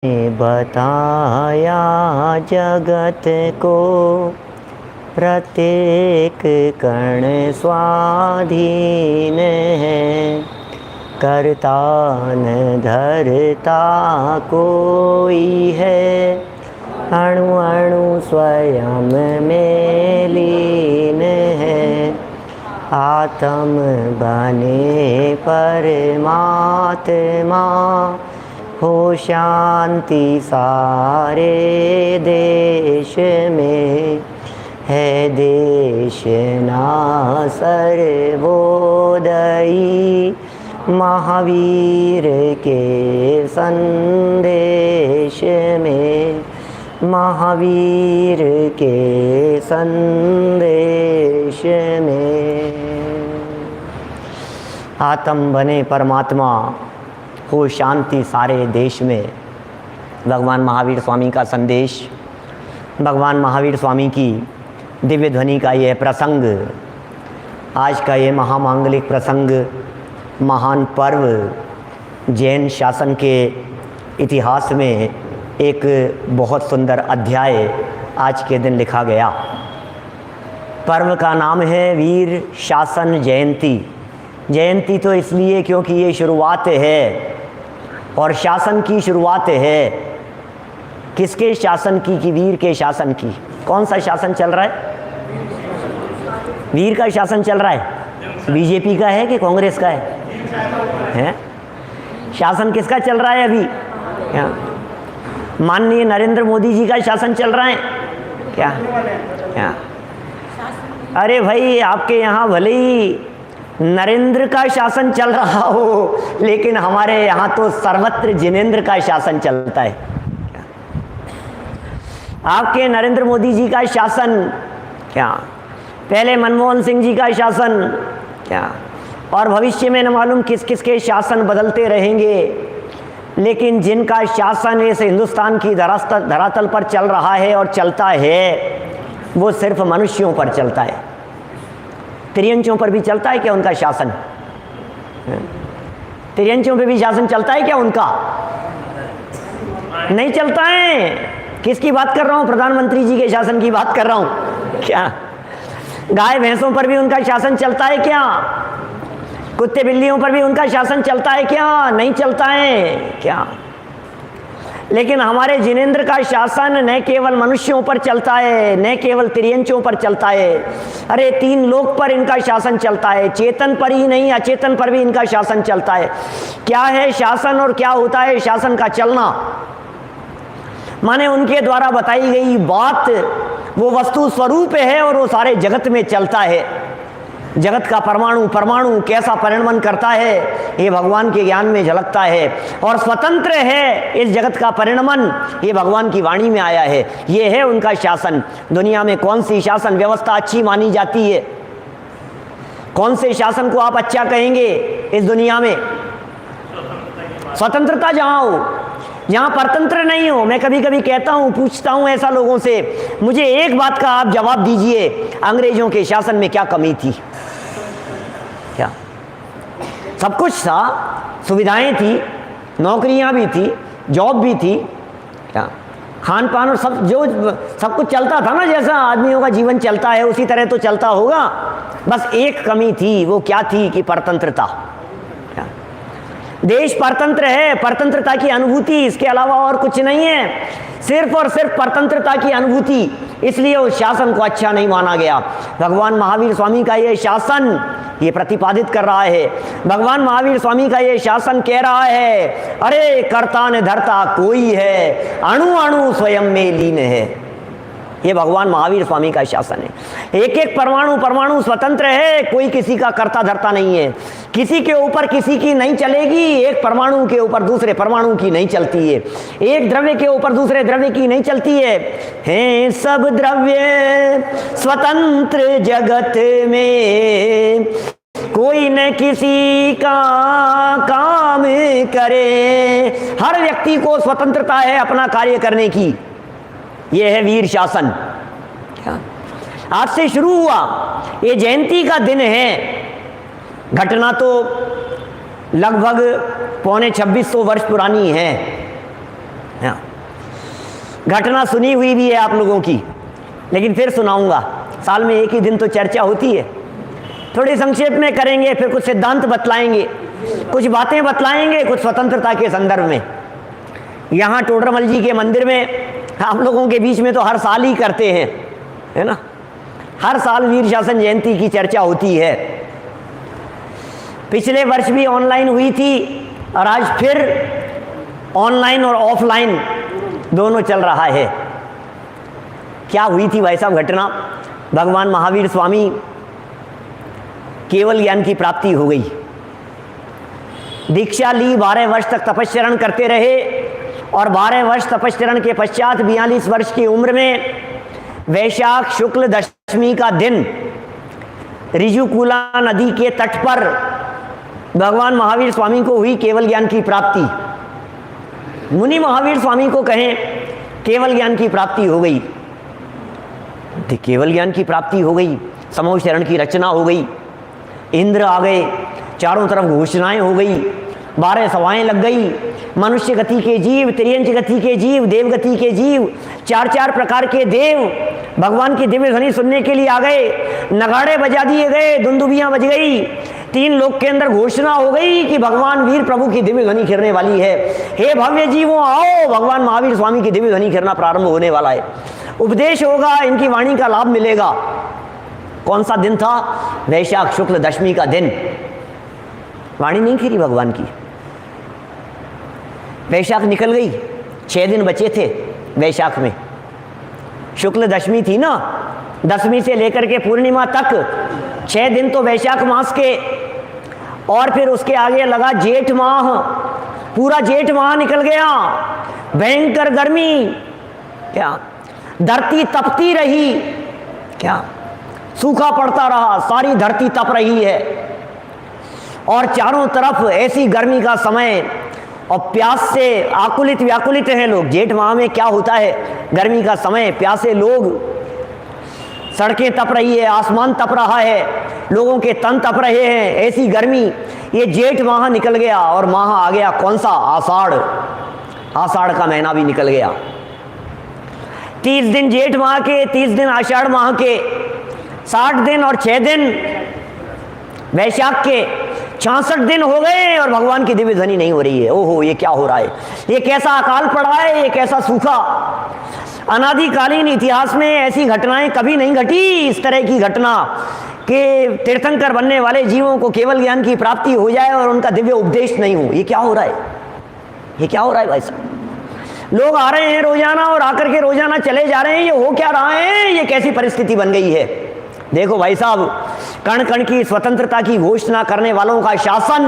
बताया जगत को प्रत्येक कण स्वाधीन है, करता न धरता कोई है, अणु अणु स्वयं में लीन है, आत्म बने परमात्मा हो शांति सारे देश में, है देश ना सर्वोदयी महावीर के संदेश में, महावीर के संदेश में। आत्म बने परमात्मा हो शांति सारे देश में, भगवान महावीर स्वामी का संदेश, भगवान महावीर स्वामी की दिव्य ध्वनि का यह प्रसंग, आज का ये महामांगलिक प्रसंग, महान पर्व जैन शासन के इतिहास में एक बहुत सुंदर अध्याय आज के दिन लिखा गया। पर्व का नाम है वीर शासन जयंती। जयंती तो इसलिए क्योंकि ये शुरुआत है और शासन की शुरुआत है। किसके शासन की? कि वीर के शासन की। कौन सा शासन चल रहा है? वीर का शासन चल रहा है। बीजेपी का है कि कांग्रेस का है? शासन किसका चल रहा है अभी? क्या माननीय नरेंद्र मोदी जी का शासन चल रहा है क्या? क्या? अरे भाई, आपके यहाँ भले ही नरेंद्र का शासन चल रहा हो, लेकिन हमारे यहाँ तो सर्वत्र जिनेंद्र का शासन चलता है। आपके नरेंद्र मोदी जी का शासन क्या, पहले मनमोहन सिंह जी का शासन क्या, और भविष्य में न मालूम किस किस के शासन बदलते रहेंगे, लेकिन जिनका शासन इस हिंदुस्तान की धरातल पर चल रहा है और चलता है, वो सिर्फ मनुष्यों पर चलता है। तिर्यंचों पर भी चलता है क्या उनका शासन? तिर्यंचों पे भी शासन चलता है क्या उनका? नहीं चलता है। किसकी बात कर रहा हूं? प्रधानमंत्री जी के शासन की बात कर रहा हूं। क्या गाय भैंसों पर भी उनका शासन चलता है क्या? कुत्ते बिल्लियों पर भी उनका शासन चलता है क्या? नहीं चलता है क्या? लेकिन हमारे जिनेंद्र का शासन न केवल मनुष्यों पर चलता है, न केवल तिर्यंचों पर चलता है, अरे तीन लोक पर इनका शासन चलता है। चेतन पर ही नहीं, अचेतन पर भी इनका शासन चलता है। क्या है शासन और क्या होता है शासन का चलना? माने उनके द्वारा बताई गई बात वो वस्तु स्वरूप है और वो सारे जगत में चलता है। जगत का परमाणु परमाणु कैसा परिणमन करता है, ये भगवान के ज्ञान में झलकता है, और स्वतंत्र है इस जगत का परिणमन, ये भगवान की वाणी में आया है। ये है उनका शासन। दुनिया में कौन सी शासन व्यवस्था अच्छी मानी जाती है? कौन से शासन को आप अच्छा कहेंगे इस दुनिया में? स्वतंत्रता जहां हो, जहां परतंत्र नहीं हो। मैं कभी कभी कहता हूं, पूछता हूं ऐसा लोगों से, मुझे एक बात का आप जवाब दीजिए, अंग्रेजों के शासन में क्या कमी थी? क्या सब कुछ था, सुविधाएं थी, नौकरियां भी थी, जॉब भी थी, क्या खान पान और सब कुछ चलता था ना, जैसा आदमियों का जीवन चलता है उसी तरह तो चलता होगा। बस एक कमी थी, वो क्या थी? कि परतंत्रता। देश परतंत्र है, परतंत्रता की अनुभूति, इसके अलावा और कुछ नहीं है, सिर्फ और सिर्फ परतंत्रता की अनुभूति। इसलिए उस शासन को अच्छा नहीं माना गया। भगवान महावीर स्वामी का ये शासन ये प्रतिपादित कर रहा है। भगवान महावीर स्वामी का ये शासन कह रहा है, अरे कर्ता न धर्ता कोई है, अणु अणु स्वयं में लीन है। ये भगवान महावीर स्वामी का शासन है। एक एक परमाणु परमाणु स्वतंत्र है, कोई किसी का कर्ता धर्ता नहीं है। किसी के ऊपर किसी की नहीं चलेगी, एक परमाणु के ऊपर दूसरे परमाणु की नहीं चलती है, एक द्रव्य के ऊपर दूसरे द्रव्य की नहीं चलती है। हैं सब द्रव्य स्वतंत्र जगत में, कोई न किसी का काम करे। हर व्यक्ति को स्वतंत्रता है अपना कार्य करने की। यह है वीर शासन। क्या आज से शुरू हुआ, ये जयंती का दिन है। घटना तो लगभग 2500 वर्ष पुरानी है। हाँ। घटना सुनी हुई भी है आप लोगों की, लेकिन फिर सुनाऊंगा। साल में एक ही दिन तो चर्चा होती है, थोड़ी संक्षेप में करेंगे, फिर कुछ सिद्धांत बतलाएंगे, कुछ बातें बतलाएंगे, कुछ स्वतंत्रता के संदर्भ में। यहाँ टोडरमल जी के मंदिर में आप लोगों के बीच में तो हर साल ही करते हैं, है ना, हर साल वीर शासन जयंती की चर्चा होती है। पिछले वर्ष भी ऑनलाइन हुई थी और आज फिर ऑनलाइन और ऑफलाइन दोनों चल रहा है। क्या हुई थी भाई साहब घटना? भगवान महावीर स्वामी केवल ज्ञान की प्राप्ति हो गई। दीक्षा ली, 12 वर्ष तक तपस्चरण करते रहे और 12 वर्ष तपस्चरण के पश्चात 42 वर्ष की उम्र में वैशाख शुक्ल दशमी का दिन रिजुकुला नदी के तट पर भगवान महावीर स्वामी को हुई केवल ज्ञान की प्राप्ति। मुनि महावीर स्वामी को कहें केवल ज्ञान की प्राप्ति हो गई, केवल ज्ञान की प्राप्ति हो गई, समूह शरण की रचना हो गई, इंद्र आ गए, चारों तरफ घोषणाएं हो गई, 12 सभाएं लग गई, मनुष्य गति के जीव, त्रियंच गति के जीव, देव गति के जीव, 4 प्रकार के देव भगवान की दिव्य ध्वनि सुनने के लिए आ गए, नगाड़े बजा दिए गए, दुंदुबियां बज गई, 3 लोक के अंदर घोषणा हो गई कि भगवान वीर प्रभु की दिव्य ध्वनि खिरने वाली है। हे भव्य जीवों आओ, भगवान महावीर स्वामी की दिव्य ध्वनि खिरना प्रारंभ होने वाला है, उपदेश होगा, इनकी वाणी का लाभ मिलेगा। कौन सा दिन था? वैशाख शुक्ल दशमी का दिन। वाणी नहीं खिरी भगवान की। वैशाख निकल गई, 6 दिन बचे थे वैशाख में। शुक्ल दशमी थी ना, दशमी से लेकर के पूर्णिमा तक 6 दिन तो वैशाख मास के, और फिर उसके आगे लगा जेठ माह। पूरा जेठ माह निकल गया, भयंकर गर्मी, क्या धरती तपती रही, क्या सूखा पड़ता रहा, सारी धरती तप रही है और चारों तरफ ऐसी गर्मी का समय, और प्यास से आकुलित व्याकुलित हैं लोग। जेठ माह में क्या होता है, गर्मी का समय, प्यासे लोग, सड़कें तप रही है, आसमान तप रहा है, लोगों के तन तप रहे हैं, ऐसी गर्मी। ये जेठ माह निकल गया और माह आ गया कौन सा? आषाढ़। आषाढ़ का महीना भी निकल गया। 30 दिन जेठ माह के, 30 दिन आषाढ़ माह के, 60 दिन और 6 दिन वैशाख के, 66 दिन हो गए और भगवान की दिव्य ध्वनि नहीं हो रही है। ओहो, ये क्या हो रहा है? ये कैसा अकाल पड़ा है? ये कैसा सूखा? अनादिकालीन इतिहास में ऐसी घटनाएं कभी नहीं घटी, इस तरह की घटना कि तीर्थंकर बनने वाले जीवों को केवल ज्ञान की प्राप्ति हो जाए और उनका दिव्य उपदेश नहीं हो। ये क्या हो रहा है? ये क्या हो रहा है भाई साहब? लोग आ रहे हैं रोजाना और आकर के रोजाना चले जा रहे हैं। ये हो क्या रहा है? ये कैसी परिस्थिति बन गई है? देखो भाई साहब, कण कण की स्वतंत्रता की घोषणा करने वालों का शासन,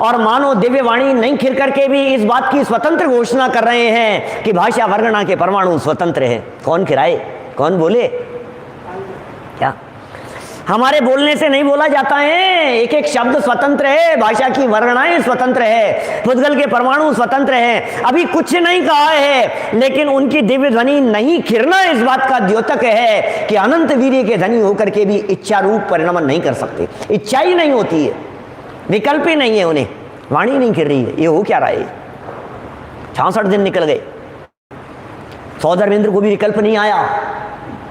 और मानो दिव्य वाणी नहीं खिर करके भी इस बात की स्वतंत्र घोषणा कर रहे हैं कि भाषा वर्णना के परमाणु स्वतंत्र हैं। कौन खिराए? कौन बोले? क्या हमारे बोलने से नहीं बोला जाता है? एक एक शब्द स्वतंत्र है, भाषा की वर्णनाएं स्वतंत्र है, पुद्गल के परमाणु स्वतंत्र हैं। अभी कुछ नहीं कहा है, लेकिन उनकी दिव्य ध्वनि नहीं खिरना इस बात का द्योतक है कि अनंत वीर्य के धनी होकर के भी इच्छा रूप परिणमन नहीं कर सकते। इच्छा ही नहीं होती है, विकल्प ही नहीं है उन्हें, वाणी नहीं खिर रही है। ये हो क्या रहा है? 66 दिन निकल गए, सौधर्मेंद्र को भी विकल्प नहीं आया।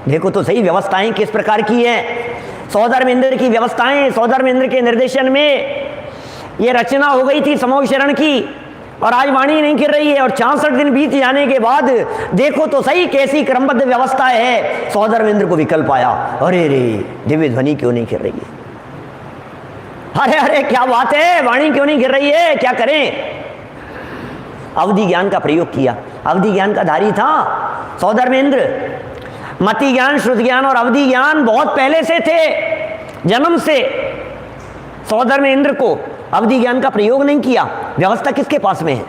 देखो तो सही व्यवस्थाएं किस प्रकार की है। सौधर्मेंद्र की व्यवस्थाएं, सौधर्मेंद्र के निर्देशन में ये रचना हो गई थी समूह शरण की, और आज वाणी नहीं गिर रही है। और 66 दिन बीत जाने के बाद देखो तो सही कैसी क्रमबद्ध व्यवस्था है। सौधर्मेंद्र को विकल्प आया, अरे रे दिव्य ध्वनि क्यों नहीं गिर रही है? अरे अरे क्या बात है, वाणी क्यों नहीं गिर रही है? क्या करें? अवधि ज्ञान का प्रयोग किया। अवधि ज्ञान का धारी था सौधर्मेंद्र। मति ज्ञान, श्रुति ज्ञान और अवधि ज्ञान बहुत पहले से थे, जन्म से। सौधर्मेंद्र को अवधि ज्ञान का प्रयोग नहीं किया। व्यवस्था किसके पास में है?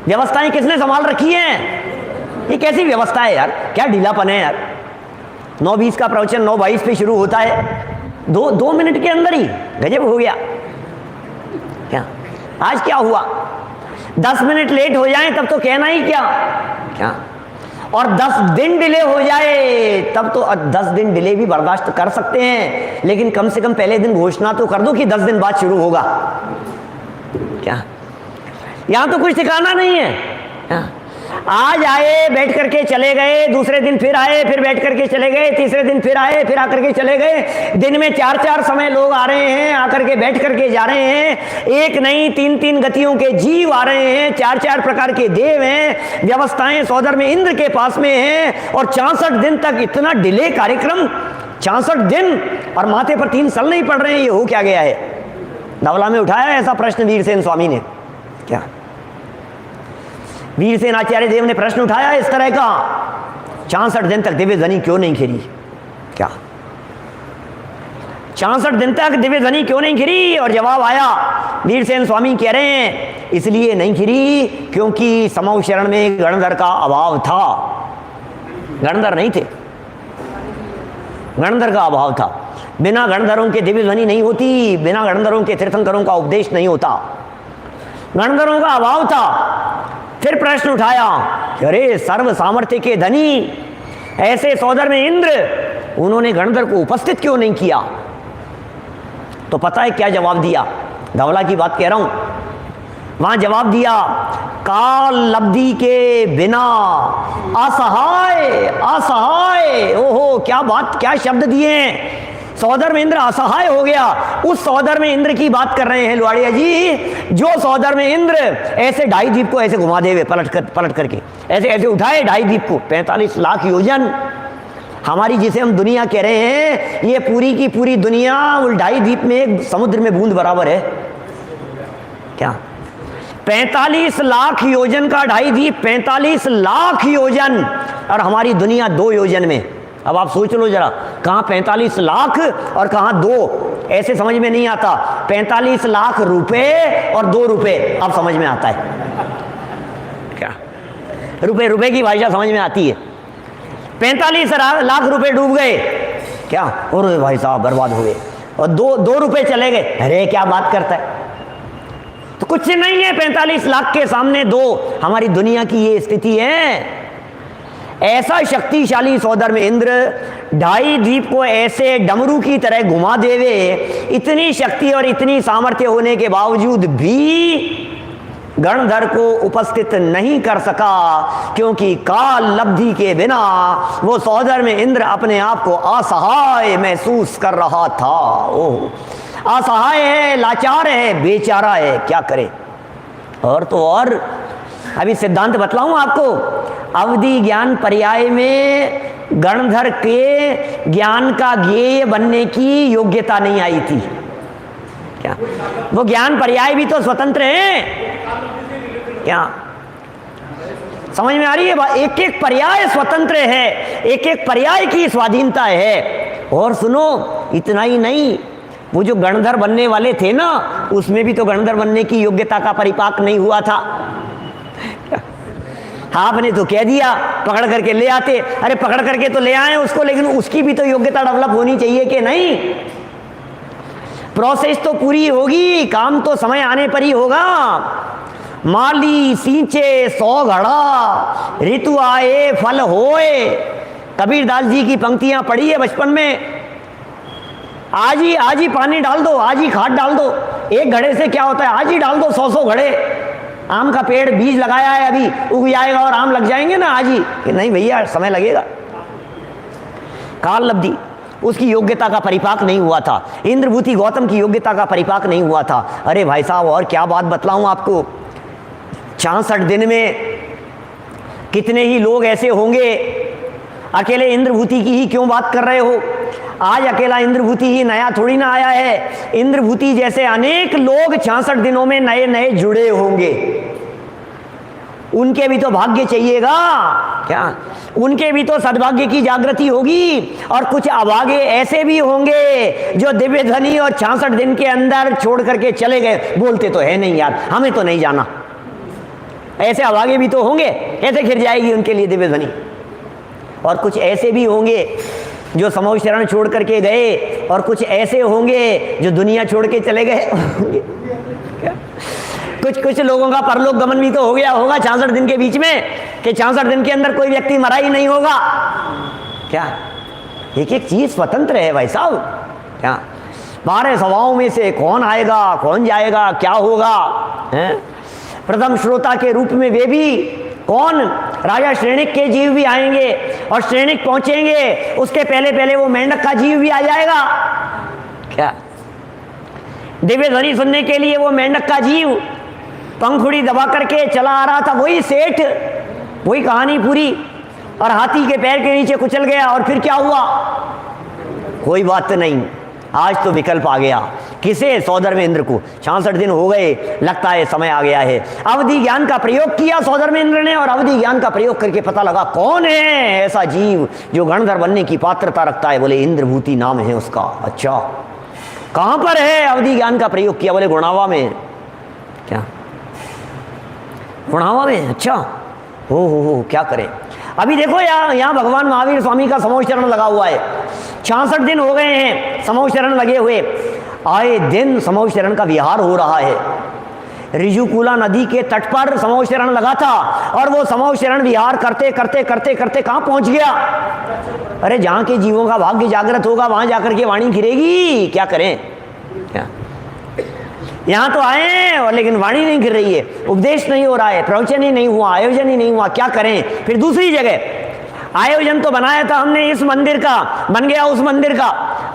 व्यवस्थाएं किसने संभाल रखी हैं? ये कैसी व्यवस्था है यार? क्या ढीलापन है यार? 9:20 का प्रवचन 9:22 पे शुरू होता है, दो मिनट के अंदर ही गजब हो गया। क्या आज क्या हुआ? 10 मिनट लेट हो जाए तब तो कहना ही क्या, और 10 दिन डिले हो जाए तब तो 10 दिन डिले भी बर्दाश्त कर सकते हैं, लेकिन कम से कम पहले दिन घोषणा तो कर दो कि 10 दिन बाद शुरू होगा। क्या यहां तो कुछ ठिकाना नहीं है। आज आए, बैठ करके चले गए, दूसरे दिन फिर आए, फिर बैठ करके चले गए, तीसरे दिन फिर आए, फिर आकर के चले गए। दिन में 4-4 समय लोग आ रहे हैं, आकर के बैठ करके जा रहे हैं। एक नहीं 3-3 गतियों के जीव आ रहे हैं, 4-4 प्रकार के देव हैं, व्यवस्थाएं सौदर में इंद्र के पास में हैं, और 64 दिन तक इतना डिले कार्यक्रम, 64 दिन, और माथे पर 3 सल नहीं पड़ रहे हैं। ये हो क्या गया है? धवला में उठाया ऐसा प्रश्न वीरसेन स्वामी ने। क्या वीरसेन आचार्य देव ने प्रश्न उठाया इस तरह का, 64 दिन तक दिव्य ध्वनि क्यों नहीं खिरी? क्या 64 दिन तक दिव्य ध्वनि क्यों नहीं खिरी? और जवाब आया, वीरसेन स्वामी कह रहे हैं इसलिए नहीं खिरी क्योंकि समूह शरण में गणधर का अभाव था। गणधर नहीं थे, गणधर का अभाव था। बिना गणधरों के दिव्य ध्वनि नहीं होती, बिना गणधरों के तीर्थंकरों का उपदेश नहीं होता। गणधरों का अभाव था। फिर प्रश्न उठाया, अरे सर्व सामर्थ्य के धनी ऐसे सौदर में इंद्र, उन्होंने गणधर को उपस्थित क्यों नहीं किया? तो पता है क्या जवाब दिया? धवला की बात कह रहा हूं। वहां जवाब दिया, काल लब्धि के बिना असहाय, असहाय। ओहो, क्या बात, क्या शब्द दिए हैं। सौदर में इंद्र असहाय हो गया। उस सौदर में इंद्र की बात कर रहे हैं लुआड़िया जी, जो सौदर में इंद्र ऐसे ढाई द्वीप को ऐसे घुमा देवे, पलट करके ऐसे ऐसे उठाए ढाई द्वीप को, 45 लाख योजन। हमारी जिसे हम दुनिया कह रहे हैं, ये पूरी की पूरी दुनिया ढाई द्वीप में एक समुद्र में बूंद बराबर है। क्या 45 लाख योजन का ढाई द्वीप, 45 लाख योजन, और हमारी दुनिया 2 योजन में। अब आप सोच लो जरा, कहाँ 45 लाख और कहाँ 2, ऐसे समझ में नहीं आता। 45 लाख रुपए और 2 रुपए अब समझ में आता है। क्या रुपए की भाषा समझ में आती है। 45 लाख रुपए डूब गए, क्या, और भाई साहब बर्बाद हो गए, और 2 रुपए चले गए। अरे क्या बात करता है, तो कुछ नहीं है 45 लाख के सामने 2। हमारी दुनिया की ये स्थिति है। ऐसा शक्तिशाली सौदर में इंद्र ढाई द्वीप को ऐसे डमरू की तरह घुमा देवे, इतनी शक्ति और इतनी सामर्थ्य होने के बावजूद भी गणधर को उपस्थित नहीं कर सका, क्योंकि काल लब्धि के बिना वो सौदर में इंद्र अपने आप को असहाय महसूस कर रहा था। ओह, असहाय है, लाचार है, बेचारा है, क्या करे। और तो और अभी सिद्धांत बतलाऊं आपको। अवधि ज्ञान पर्याय में गणधर के ज्ञान का ज्ञेय बनने की योग्यता नहीं आई थी। क्या वो ज्ञान पर्याय भी तो स्वतंत्र हैं? क्या समझ में आ रही है? एक एक पर्याय स्वतंत्र है, एक एक पर्याय की स्वाधीनता है। और सुनो, इतना ही नहीं, वो जो गणधर बनने वाले थे ना, उसमें भी तो गणधर बनने की योग्यता का परिपाक नहीं हुआ था। आपने तो कह दिया पकड़ करके ले आते। अरे पकड़ करके तो ले आए उसको, लेकिन उसकी भी तो योग्यता डेवलप होनी चाहिए कि नहीं? प्रोसेस तो पूरी होगी, काम तो समय आने पर ही होगा। माली सींचे 100 घड़ा, ऋतु आए फल होए। कबीरदास जी की पंक्तियां पढ़ी है बचपन में। आज ही पानी डाल दो, आज ही खाद डाल दो। एक घड़े से क्या होता है, आज ही डाल दो 100 घड़े। आम का पेड़ बीज लगाया है, अभी उग जाएगा और आम लग जाएंगे ना आज ही, कि नहीं भैया समय लगेगा। काल लब्धि, उसकी योग्यता का परिपाक नहीं हुआ था। इंद्रभूति गौतम की योग्यता का परिपाक नहीं हुआ था। अरे भाई साहब, और क्या बात बतलाऊं आपको। 64 दिन में कितने ही लोग ऐसे होंगे। अकेले इंद्रभूति की ही क्यों बात कर रहे हो? आज अकेला इंद्रभूति ही नया थोड़ी ना आया है। इंद्रभूति जैसे अनेक लोग 66 दिनों में नए नए जुड़े होंगे। उनके भी तो भाग्य चाहिएगा, क्या उनके भी तो सद्भाग्य की जागृति होगी। और कुछ अभागे ऐसे भी होंगे जो दिव्य ध्वनि और 66 दिन के अंदर छोड़ करके चले गए। बोलते तो है नहीं यार, हमें तो नहीं जाना। ऐसे अभागे भी तो होंगे, ऐसे घिर जाएगी उनके लिए दिव्य ध्वनि। और कुछ ऐसे भी होंगे जो समूह शरण छोड़ करके गए, और कुछ ऐसे होंगे जो दुनिया छोड़ के चले गए होंगे। कुछ लोगों का परलोक गमन भी तो हो गया होगा 66 दिन के बीच में, कि 66 दिन के अंदर कोई व्यक्ति मरा ही नहीं होगा। क्या एक एक चीज स्वतंत्र है भाई साहब। क्या 12 सवाओं में से कौन आएगा, कौन जाएगा, क्या होगा है? प्रथम श्रोता के रूप में वे भी कौन, राजा श्रेणिक के जीव भी आएंगे और श्रेणिक पहुंचेंगे उसके पहले पहले वो मेंढक का जीव भी आ जाएगा। क्या दिव्य ध्वनि सुनने के लिए वो मेंढक का जीव पंखुड़ी दबा करके चला आ रहा था, वही सेठ, वही कहानी पूरी, और हाथी के पैर के नीचे कुचल गया। और फिर क्या हुआ? कोई बात नहीं, आज तो विकल्प आ गया। किसे? सौधर्म इंद्र को। 66 दिन हो गए, लगता है समय आ गया है। अवधि ज्ञान का प्रयोग किया सौधर्म इंद्र ने, और अवधि ज्ञान का प्रयोग करके पता लगा कौन है ऐसा जीव जो गणधर बनने की पात्रता रखता है। बोले इंद्रभूति नाम है उसका। अच्छा, कहां पर है? अवधि ज्ञान का प्रयोग किया। बोले गुणावा में। क्या गुणावा में? अच्छा, हो क्या करें। अभी देखो यहाँ भगवान महावीर स्वामी का समूह शरण लगा हुआ है। 66 दिन हो गए हैं समूह शरण लगे हुए, आए दिन समूह शरण का विहार हो रहा है। ऋजुकुला नदी के तट पर समूह शरण लगा था, और वो समूह शरण विहार करते करते करते करते कहाँ पहुंच गया? अरे जहाँ के जीवों का भाग्य जागृत होगा वहां जाकर के वाणी गिरेगी। क्या करें? क्या यहाँ तो आए और लेकिन वाणी नहीं गिर रही है, उपदेश नहीं हो रहा है, प्रवचन ही नहीं हुआ, आयोजन ही नहीं हुआ। क्या करें? फिर दूसरी जगह आयोजन तो बनाया था हमने इस मंदिर का, बन गया उस मंदिर का।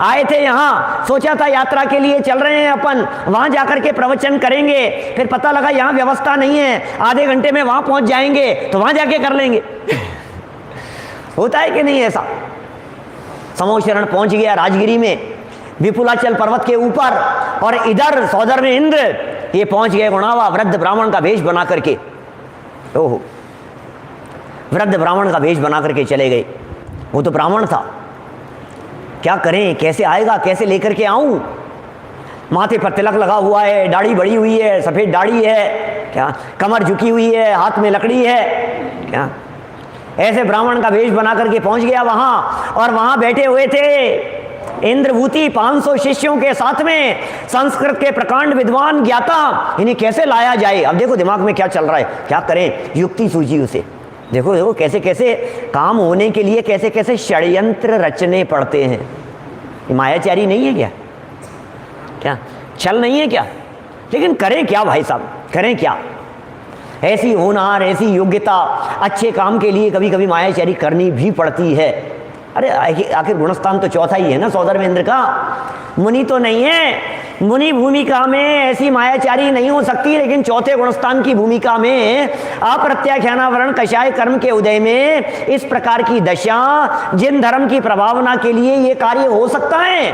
आए थे यहाँ, सोचा था यात्रा के लिए चल रहे हैं अपन, वहां जाकर के प्रवचन करेंगे। फिर पता लगा यहाँ व्यवस्था नहीं है, आधे घंटे में वहां पहुंच जाएंगे तो वहां जाके कर लेंगे। होता है कि नहीं ऐसा? समूह शरण पहुंच गया राजगिरी में, विपुलाचल पर्वत के ऊपर, और इधर सौधर्म इंद्र ये पहुंच गए गुणावा, वृद्ध ब्राह्मण का वेश बना करके। ओहो, वृद्ध ब्राह्मण का वेश बना करके चले गए। वो तो ब्राह्मण था, क्या करें? कैसे आएगा? कैसे लेकर के आऊं? माथे पर तिलक लगा हुआ है, दाढ़ी बड़ी हुई है, सफेद दाढ़ी है, क्या कमर झुकी हुई है, हाथ में लकड़ी है। क्या ऐसे ब्राह्मण का वेश बना करके पहुंच गया वहां, और वहां बैठे हुए थे इंद्रभूति 500 शिष्यों के साथ में, संस्कृत के प्रकांड विद्वान ज्ञाता। इन्हें कैसे लाया जाए? अब देखो दिमाग में क्या चल रहा है, क्या करें? युक्ति सूझी उसे। देखो देखो कैसे कैसे काम होने के लिए कैसे कैसे षड्यंत्र रचने पड़ते हैं। ये मायाचारी नहीं है क्या? क्या छल नहीं है क्या? लेकिन करें क्या भाई साहब, करें क्या? ऐसी होनहार, ऐसी योग्यता अच्छे काम के लिए कभी कभी मायाचारी करनी भी पड़ती है। अरे आखिर गुणस्थान तो चौथा ही है ना सौधर्म इंद्र का, मुनि तो नहीं है। मुनि भूमिका में ऐसी मायाचारी नहीं हो सकती, लेकिन चौथे गुणस्थान की भूमिका में अप्रत्याख्यानावरण कषाय कर्म के उदय में इस प्रकार की दशा, जिन धर्म की प्रभावना के लिए ये कार्य हो सकता है।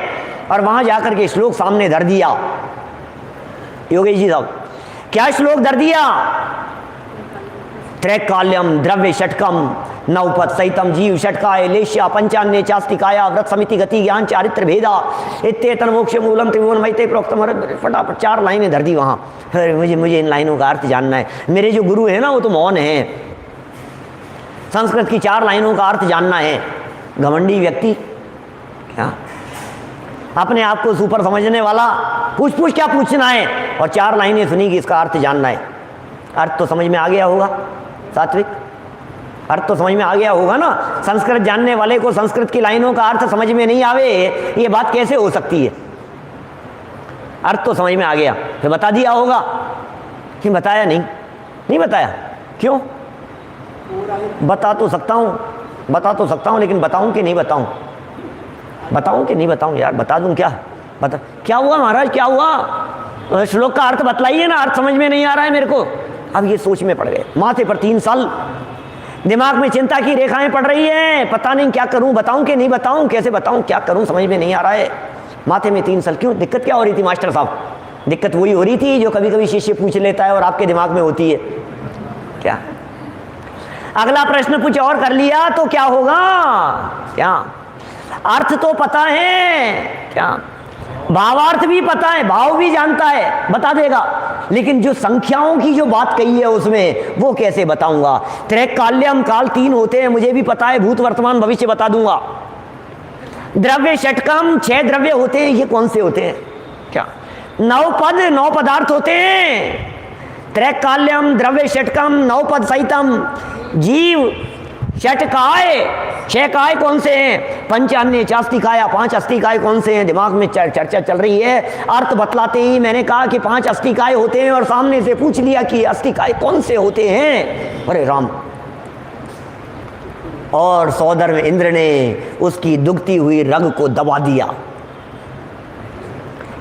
और वहां जाकर के श्लोक सामने धर दिया योगेश जी साहब। क्या श्लोक धर दिया? त्रैकाल्यम द्रव्य षटकम नवपद सहितम जीव षटकाय लेश्या पंचान्य चास्तिकाया व्रत समिति गति ज्ञान चारित्र भेदा इत्येतन मोक्ष मूलम त्रिभुवन मैते प्रोक्तम। फटाफट 4 लाइनें धर दी वहां। मुझे इन लाइनों का अर्थ जानना है। मेरे जो गुरु है ना वो तो मौन है, संस्कृत की 4 लाइनों का अर्थ जानना है। घमंडी व्यक्ति, क्या अपने आप को सुपर समझने वाला, पूछ क्या पूछना है, और 4 लाइनें सुनी कि इसका अर्थ जानना है। अर्थ तो समझ में आ गया होगा सात्विक, अर्थ तो समझ में आ गया होगा ना। संस्कृत जानने वाले को संस्कृत की लाइनों का अर्थ समझ में नहीं आवे, ये बात कैसे हो सकती है? अर्थ तो समझ में आ गया, फिर बता दिया होगा कि बताया नहीं बताया। क्यों? बता तो सकता हूं, लेकिन बताऊं कि नहीं बताऊं? बताऊं कि नहीं बताऊं? यार बता दूं क्या? बता क्या हुआ महाराज, क्या हुआ? श्लोक का अर्थ बतलाइए ना, अर्थ समझ में नहीं आ रहा है मेरे को। अब ये सोच में पड़ गए, माथे पर 3 साल, दिमाग में चिंता की रेखाएं पड़ रही हैं। पता नहीं क्या करूं, बताऊं कि नहीं बताऊं, कैसे बताऊं, क्या करूं, समझ में नहीं आ रहा है। माथे में 3 साल। क्यों? दिक्कत क्या हो रही थी मास्टर साहब? दिक्कत वही हो रही थी जो कभी कभी शिष्य पूछ लेता है और आपके दिमाग में होती है। क्या? अगला प्रश्न कुछ और कर लिया तो क्या होगा? क्या अर्थ तो पता है, क्या भावार्थ भी पता है, भाव भी जानता है, बता देगा, लेकिन जो संख्याओं की जो बात कही है उसमें वो कैसे बताऊंगा? त्रैकाल्यम, काल 3 होते हैं, मुझे भी पता है, भूत वर्तमान भविष्य बता दूंगा। द्रव्य षटकम, 6 द्रव्य होते हैं, ये कौन से होते हैं? क्या 9 पद, 9 पदार्थ होते हैं। त्रैकाल्यम द्रव्य षटकम 9 पद सहितम जीव षटकाय, 6 काय कौन से हैं? पंचान्य चास्तिकाया, 5 अस्तिकाय कौन से हैं? दिमाग में चर्चा चल रही है। अर्थ बतलाते ही मैंने कहा कि 5 अस्तिकाय होते हैं, और सामने से पूछ लिया कि अस्तिकाय कौन से होते हैं। अरे राम, और सौदर्भ इंद्र ने उसकी दुखती हुई रग को दबा दिया।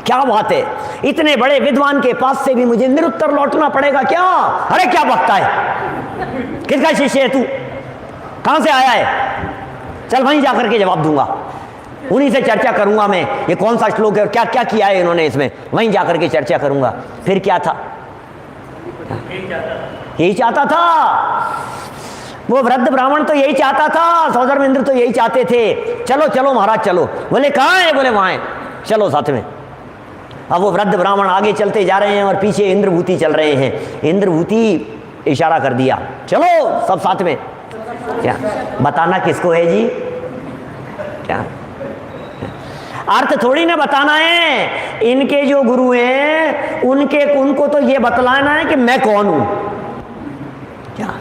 क्या बात है, इतने बड़े विद्वान के पास से भी मुझे निरुत्तर लौटना पड़ेगा क्या? अरे क्या बकता है, किसका शिष्य है तू, कहां से आया है? चल वहीं जाकर के जवाब दूंगा, उन्हीं से चर्चा करूंगा मैं, ये कौन सा श्लोक है और क्या क्या किया है इन्होंने इसमें, वहीं जाकर के चर्चा करूंगा। फिर क्या था, यही चाहता था वो वृद्ध ब्राह्मण, तो यही चाहता था, सौदर्भ इंद्र तो यही चाहते थे। चलो चलो महाराज चलो। बोले कहाँ है? बोले वहां है, चलो साथ में। अब वो वृद्ध ब्राह्मण आगे चलते जा रहे हैं और पीछे इंद्रभूति चल रहे हैं। इंद्रभूति इशारा कर दिया, चलो सब साथ में। क्या बताना किसको है जी? क्या अर्थ थोड़ी ना बताना है, इनके जो गुरु हैं उनको तो ये बतलाना है कि मैं कौन हूं। क्या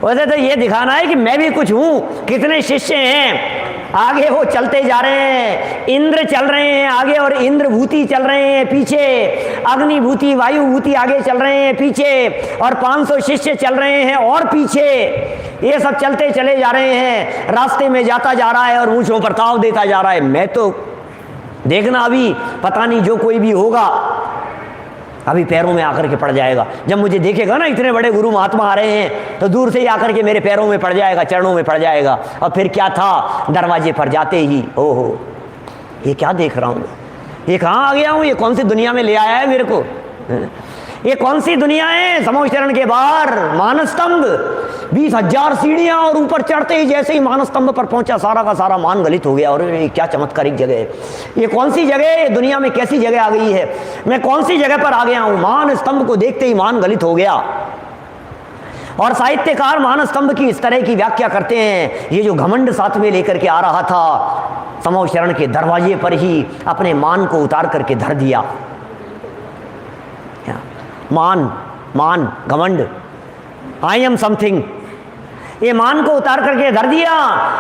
वैसे तो ये दिखाना है कि मैं भी कुछ हूं। कितने शिष्य हैं, आगे वो चलते जा रहे हैं, इंद्र चल रहे हैं आगे और इंद्रभूति चल रहे हैं पीछे, अग्निभूति वायुभूति आगे चल रहे हैं पीछे, और 500 शिष्य चल रहे हैं और पीछे। ये सब चलते चले जा रहे हैं, रास्ते में जाता जा रहा है और मूंछों पर ताव देता जा रहा है। मैं तो देखना अभी पता नहीं जो कोई भी होगा अभी पैरों में आकर के पड़ जाएगा। जब मुझे देखेगा ना इतने बड़े गुरु महात्मा आ रहे हैं तो दूर से ही आकर के मेरे पैरों में पड़ जाएगा, चरणों में पड़ जाएगा। और फिर क्या था, दरवाजे पर जाते ही ओहो ये क्या देख रहा हूँ, ये कहाँ आ गया हूँ, ये कौन सी दुनिया में ले आया है मेरे को, ये कौन सी दुनिया है? समोशरण के बाहर मानस स्तंभ, 20,000 सीढ़ियां, और ऊपर चढ़ते ही जैसे ही मानस स्तंभ पर पहुंचा सारा का सारा मान गलित हो गया। और ये क्या चमत्कारिक जगह है, ये कौन सी जगह है, दुनिया में कैसी जगह आ गई है, मैं कौन सी जगह पर आ गया हूं? मान स्तंभ को देखते ही मान गलित हो गया। और साहित्यकार मान स्तंभ की इस तरह की व्याख्या करते हैं, ये जो घमंड साथ में लेकर के आ रहा था, समोशरण के दरवाजे पर ही अपने मान को उतार करके धर दिया। मान घमंड, आई एम समथिंग, ये मान को उतार करके धर दिया।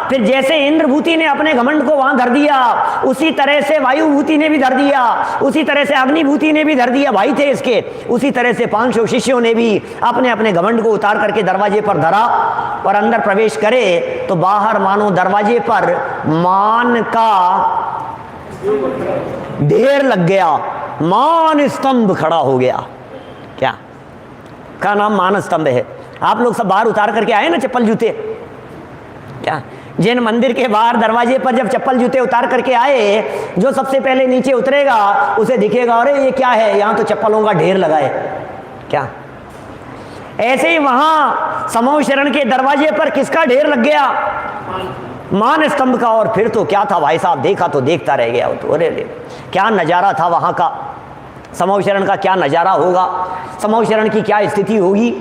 फिर जैसे इंद्रभूति ने अपने घमंड को वहां धर दिया, उसी तरह से वायुभूति ने भी धर दिया, उसी तरह से अग्निभूति ने भी धर दिया, भाई थे इसके। उसी तरह से 500 शिष्यों ने भी अपने अपने घमंड को उतार करके दरवाजे पर धरा और अंदर प्रवेश करे तो बाहर मानो दरवाजे पर मान का ढेर लग गया, मान स्तंभ खड़ा हो गया। क्या का नाम मान स्तंभ है। आप लोग सब बाहर उतार करके आए ना चप्पल जूते, क्या जिन मंदिर के बाहर दरवाजे पर जब चप्पल जूते उतार करके आए, जो सबसे पहले नीचे उतरेगा उसे दिखेगा अरे ये क्या है, यहाँ तो चप्पलों का ढेर लगा है। क्या ऐसे ही वहां समोशरण के दरवाजे पर किसका ढेर लग गया? मान स्तंभ का। और फिर तो क्या था भाई साहब, देखा तो देखता रह गया। तो अरे क्या नजारा था वहां का, समोशरण का क्या नजारा होगा, समोशरण की क्या स्थिति होगी,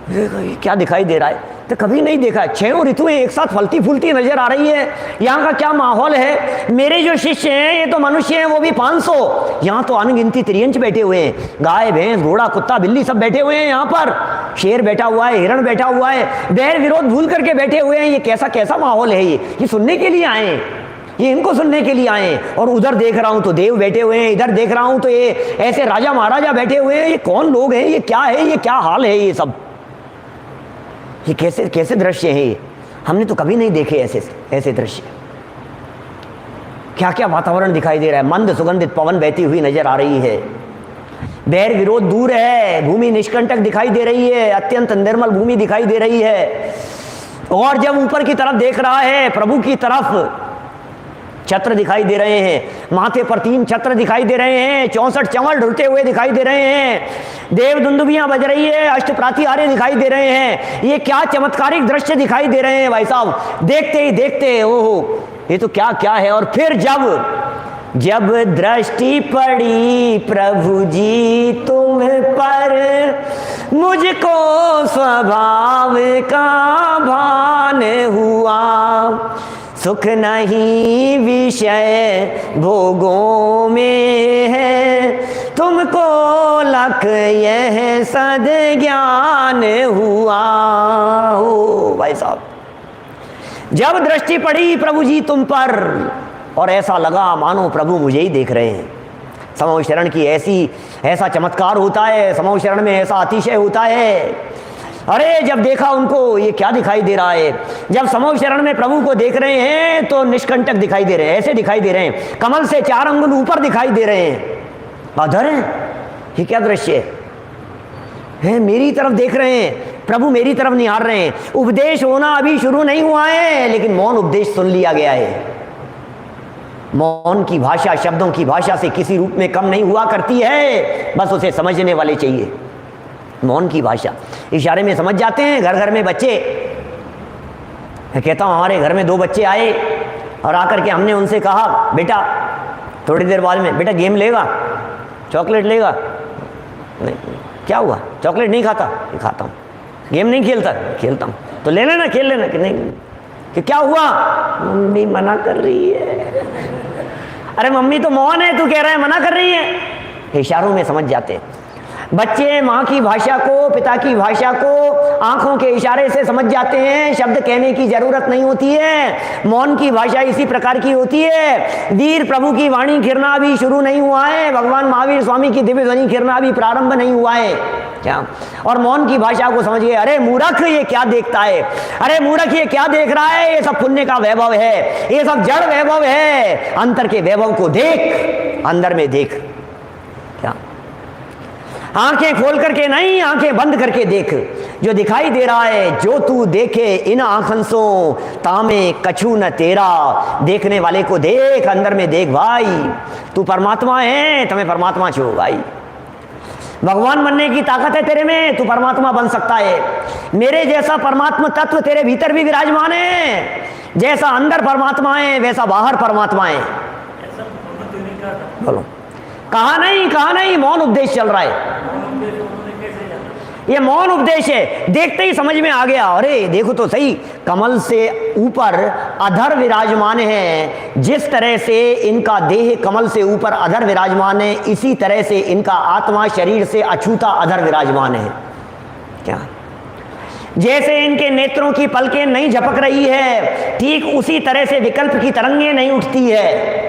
क्या दिखाई दे रहा है तो कभी नहीं देखा। 6 ऋतुएं एक साथ फलती फूलती नजर आ रही है। यहाँ का क्या माहौल है। मेरे जो शिष्य हैं ये तो मनुष्य हैं, वो भी 500, यहाँ तो अनगिनती त्रियंच बैठे हुए हैं, गाय भैंस घोड़ा कुत्ता बिल्ली सब बैठे हुए हैं। यहाँ पर शेर बैठा हुआ है, हिरण बैठा हुआ है, बैर विरोध भूल करके बैठे हुए हैं। ये कैसा कैसा माहौल है, ये सुनने के लिए आए हैं, ये इनको सुनने के लिए आए। और उधर देख रहा हूं तो देव बैठे हुए हैं, इधर देख रहा हूं तो ये ऐसे राजा महाराजा बैठे हुए हैं। ये कौन लोग हैं, ये क्या है, ये क्या हाल है, ये सब ये कैसे कैसे दृश्य हैं, ये हमने तो कभी नहीं देखे ऐसे दृश्य। क्या क्या वातावरण दिखाई दे रहा है। मंद सुगंधित पवन बहती हुई नजर आ रही है, बैर विरोध दूर है, भूमि निष्कंटक दिखाई दे रही है, अत्यंत निर्मल भूमि दिखाई दे रही है। और जब ऊपर की तरफ देख रहा है, प्रभु की तरफ, छत्र दिखाई दे रहे हैं, माथे पर 3 छत्र दिखाई दे रहे हैं, 64 चंवल ढुलते हुए दिखाई दे रहे हैं, देव दुंदुबियां बज रही है, अष्ट प्रातिहार्य दिखाई दे रहे हैं। ये क्या चमत्कारिक दृश्य दिखाई दे रहे हैं भाई साहब। देखते ही देखते ओहो ये तो क्या क्या है। और फिर जब दृष्टि पड़ी प्रभु जी तुम पर, मुझको स्वभाव का भान हुआ, सुख नहीं विषय भोगों में है, तुमको लख यह सद ज्ञान हुआ। हो भाई साहब, जब दृष्टि पड़ी प्रभु जी तुम पर और ऐसा लगा मानो प्रभु मुझे ही देख रहे हैं। समोशरण की ऐसा चमत्कार होता है, समोशरण में ऐसा अतिशय होता है अरे जब देखा उनको, ये क्या दिखाई दे रहा है, जब समूह शरण में प्रभु को देख रहे हैं तो निष्कंटक दिखाई दे रहे हैं, ऐसे दिखाई दे रहे हैं, कमल से 4 अंगुल ऊपर दिखाई दे रहे हैं, अधर है। ये क्या दृश्य है? मेरी तरफ देख रहे हैं, प्रभु मेरी तरफ निहार रहे हैं। उपदेश होना अभी शुरू नहीं हुआ है, लेकिन मौन उपदेश सुन लिया गया है। मौन की भाषा शब्दों की भाषा से किसी रूप में कम नहीं हुआ करती है, बस उसे समझने वाले चाहिए। मौन की भाषा इशारे में समझ जाते हैं। घर घर में बच्चे, मैं कहता हूँ हमारे घर में 2 बच्चे आए और आकर के हमने उनसे कहा, बेटा थोड़ी देर बाद में, बेटा गेम लेगा, चॉकलेट लेगा? नहीं। क्या हुआ? चॉकलेट नहीं खाता? खाता हूँ। गेम नहीं खेलता? खेलता हूँ। तो ले लेना, खेल लेना। कि नहीं। कि क्या हुआ? मम्मी मना कर रही है। अरे मम्मी तो मौन है, तू कह रहा है मना कर रही है। इशारों में समझ जाते हैं बच्चे। माँ की भाषा को, पिता की भाषा को आंखों के इशारे से समझ जाते हैं, शब्द कहने की जरूरत नहीं होती है। मौन की भाषा इसी प्रकार की होती है। वीर प्रभु की वाणी गिरना भी शुरू नहीं हुआ है, भगवान महावीर स्वामी की दिव्य ध्वनि गिरना भी प्रारंभ नहीं हुआ है। क्या? और मौन की भाषा को समझ गए, अरे मूर्ख ये क्या देखता है, अरे मूर्ख ये क्या देख रहा है, ये सब पुण्य का वैभव है, ये सब जड़ वैभव है। अंतर के वैभव को देख, अंदर में देख। क्या? आंखें खोल करके नहीं, आंखें बंद करके देख। जो दिखाई दे रहा है, जो तू देखे इन आंखन सो तामे कछु न तेरा। देखने वाले को देख, अंदर में देख भाई। तू परमात्मा है, तुम्हें परमात्मा छो भाई। भगवान बनने की ताकत है तेरे में, तू परमात्मा बन सकता है। मेरे जैसा परमात्मा तत्व तेरे भीतर भी विराजमान है। जैसा अंदर परमात्मा है, वैसा बाहर परमात्मा है। बोलो। कहा नहीं, मौन उपदेश चल रहा है। ये मौन उपदेश है। देखते ही समझ में आ गया, अरे देखो तो सही, कमल से ऊपर अधर विराजमान है। जिस तरह से इनका देह कमल से ऊपर अधर विराजमान है, इसी तरह से इनका आत्मा शरीर से अछूता अधर विराजमान है। क्या? जैसे इनके नेत्रों की पलकें नहीं झपक रही है, ठीक उसी तरह से विकल्प की तरंगें नहीं उठती है।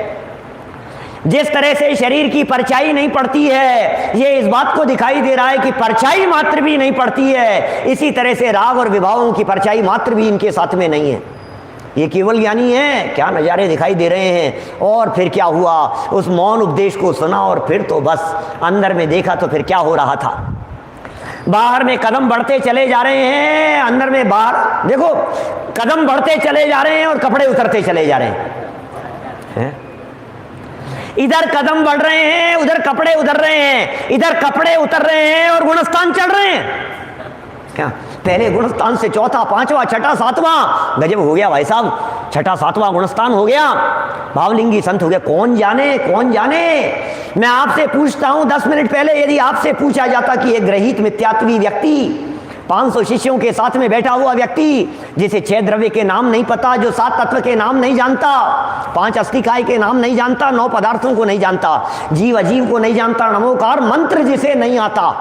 जिस तरह से शरीर की परछाई नहीं पड़ती है, ये इस बात को दिखाई दे रहा है कि परछाई मात्र भी नहीं पड़ती है, इसी तरह से राग और विभावों की परछाई मात्र भी इनके साथ में नहीं है। ये केवल ज्ञानी है। क्या नज़ारे दिखाई दे रहे हैं। और फिर क्या हुआ? उस मौन उपदेश को सुना और फिर तो बस अंदर में देखा तो फिर क्या हो रहा था। बाहर में कदम बढ़ते चले जा रहे हैं, अंदर में बाहर देखो, कदम बढ़ते चले जा रहे हैं और कपड़े उतरते चले जा रहे हैं। इधर कदम बढ़ रहे हैं, उधर कपड़े उतर रहे हैं, इधर कपड़े उतर रहे हैं और गुणस्थान चढ़ रहे हैं। क्या? पहले गुणस्थान से चौथा, पांचवा, छठा, सातवां, गजब हो गया भाई साहब। छठा सातवां गुणस्थान हो गया, भावलिंगी संत हो गया। कौन जाने, कौन जाने। मैं आपसे पूछता हूं, 10 मिनट पहले यदि आपसे पूछा जाता कि एक ग्रहित मिथ्यात्वी व्यक्ति, 500 शिष्यों के साथ में बैठा हुआ व्यक्ति, जिसे 6 द्रव्य के नाम नहीं पता, जो 7 तत्व के नाम नहीं जानता, 5 अस्थिकाय के नाम नहीं जानता, 9 पदार्थों को नहीं जानता, जीव अजीव को नहीं जानता, नमोकार मंत्र जिसे नहीं आता,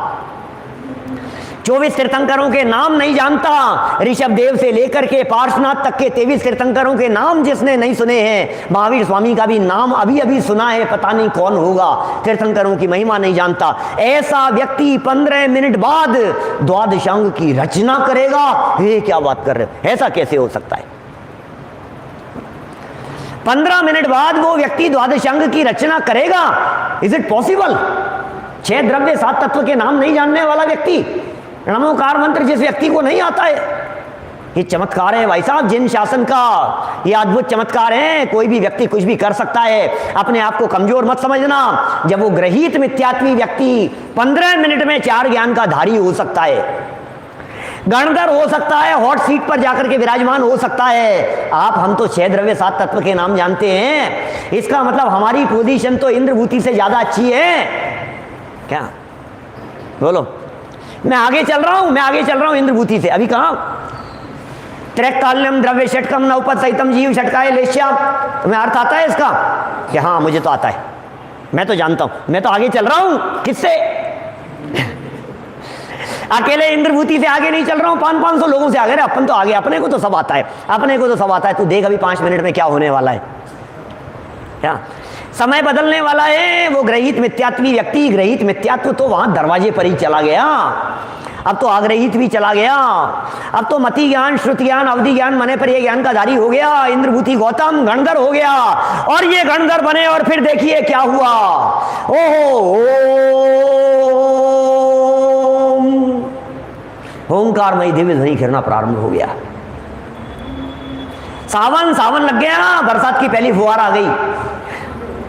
24 तीर्थंकरों के नाम नहीं जानता, ऋषभ देव से लेकर के पार्श्वनाथ तक के 23 तीर्थंकरों के नाम जिसने नहीं सुने हैं, महावीर स्वामी का भी नाम अभी अभी सुना है, पता नहीं कौन होगा, तीर्थंकरों की महिमा नहीं जानता, ऐसा व्यक्ति 15 मिनट बाद द्वादशांग की रचना करेगा। ये क्या बात कर रहे हो? ऐसा कैसे हो सकता है? 15 मिनट बाद वो व्यक्ति द्वादशांग की रचना करेगा? Is it possible? 6 द्रव्य 7 तत्व के नाम नहीं जानने वाला व्यक्ति, नमोकार मंत्र जिस व्यक्ति को नहीं आता है, ये चमत्कार है भाई साहब, जिन शासन का ये अद्भुत चमत्कार है। कोई भी व्यक्ति कुछ भी कर सकता है, अपने आप को कमजोर मत समझना। जब वो ग्रहित मिथ्यात्वी व्यक्ति 15 मिनट में 4 ज्ञान का धारी हो सकता है, गणधर हो सकता है, हॉट सीट पर जाकर के विराजमान हो सकता है। आप हम तो 6 द्रव्य 7 तत्व के नाम जानते हैं, इसका मतलब हमारी पोजीशन तो इंद्रभूति से ज्यादा अच्छी है। क्या बोलो? मैं आगे चल रहा हूं इंद्रभूति से। अभी कहां? त्रैकाल्यम द्रव्य षटकम नवपद सहितम जीव षटकाय लेश्याम। तुम्हें अर्थ आता है इसका? कि हाँ मुझे तो आता है, मैं तो जानता हूं, मैं तो आगे चल रहा हूं। किससे? अकेले इंद्रभूति से आगे नहीं चल रहा हूं, 500 लोगों से आगे। अपन तो आगे, अपने को तो सब आता है, अपने को तो सब आता है। तू देख अभी 5 मिनट में क्या होने वाला है। क्या समय बदलने वाला है। वो ग्रहित मिथ्यात्वी व्यक्ति, ग्रहित मिथ्यात्व तो वहां दरवाजे पर ही चला गया। अब तो आग्रहित भी चला गया, अब तो मति ज्ञान, श्रुति ज्ञान, अवधि ज्ञान मने पर ये ज्ञान का धारी हो गया, इंद्रभूति गौतम गणधर हो गया। और ये गणधर बने और फिर देखिए क्या हुआ। ओंकारमयी दिव्य ध्वनि गिरना प्रारंभ हो गया। सावन सावन लग गया ना, बरसात की पहली फुहार आ गई।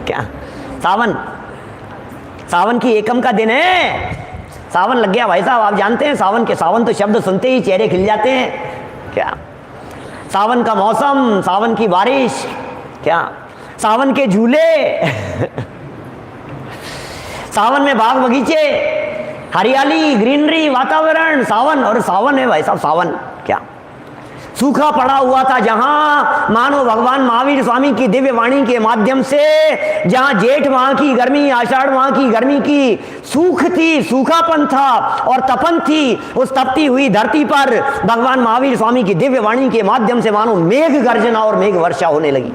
क्या सावन की एकम का दिन है, सावन लग गया भाई साहब। आप जानते हैं सावन के, सावन तो शब्द सुनते ही चेहरे खिल जाते हैं। क्या सावन का मौसम, सावन की बारिश, क्या सावन के झूले सावन में बाग बगीचे, हरियाली, ग्रीनरी, वातावरण, सावन। और सावन है भाई साहब, सावन क्या सूखा पड़ा हुआ था जहां मानो भगवान महावीर स्वामी की दिव्य वाणी के माध्यम से, जहां जेठ माह की गर्मी, आषाढ़ माह की गर्मी की सूख थी, सूखापन था और तपन थी, उस तपती हुई धरती पर भगवान महावीर स्वामी की दिव्य वाणी के माध्यम से मानो मेघ गर्जना और मेघ वर्षा होने लगी।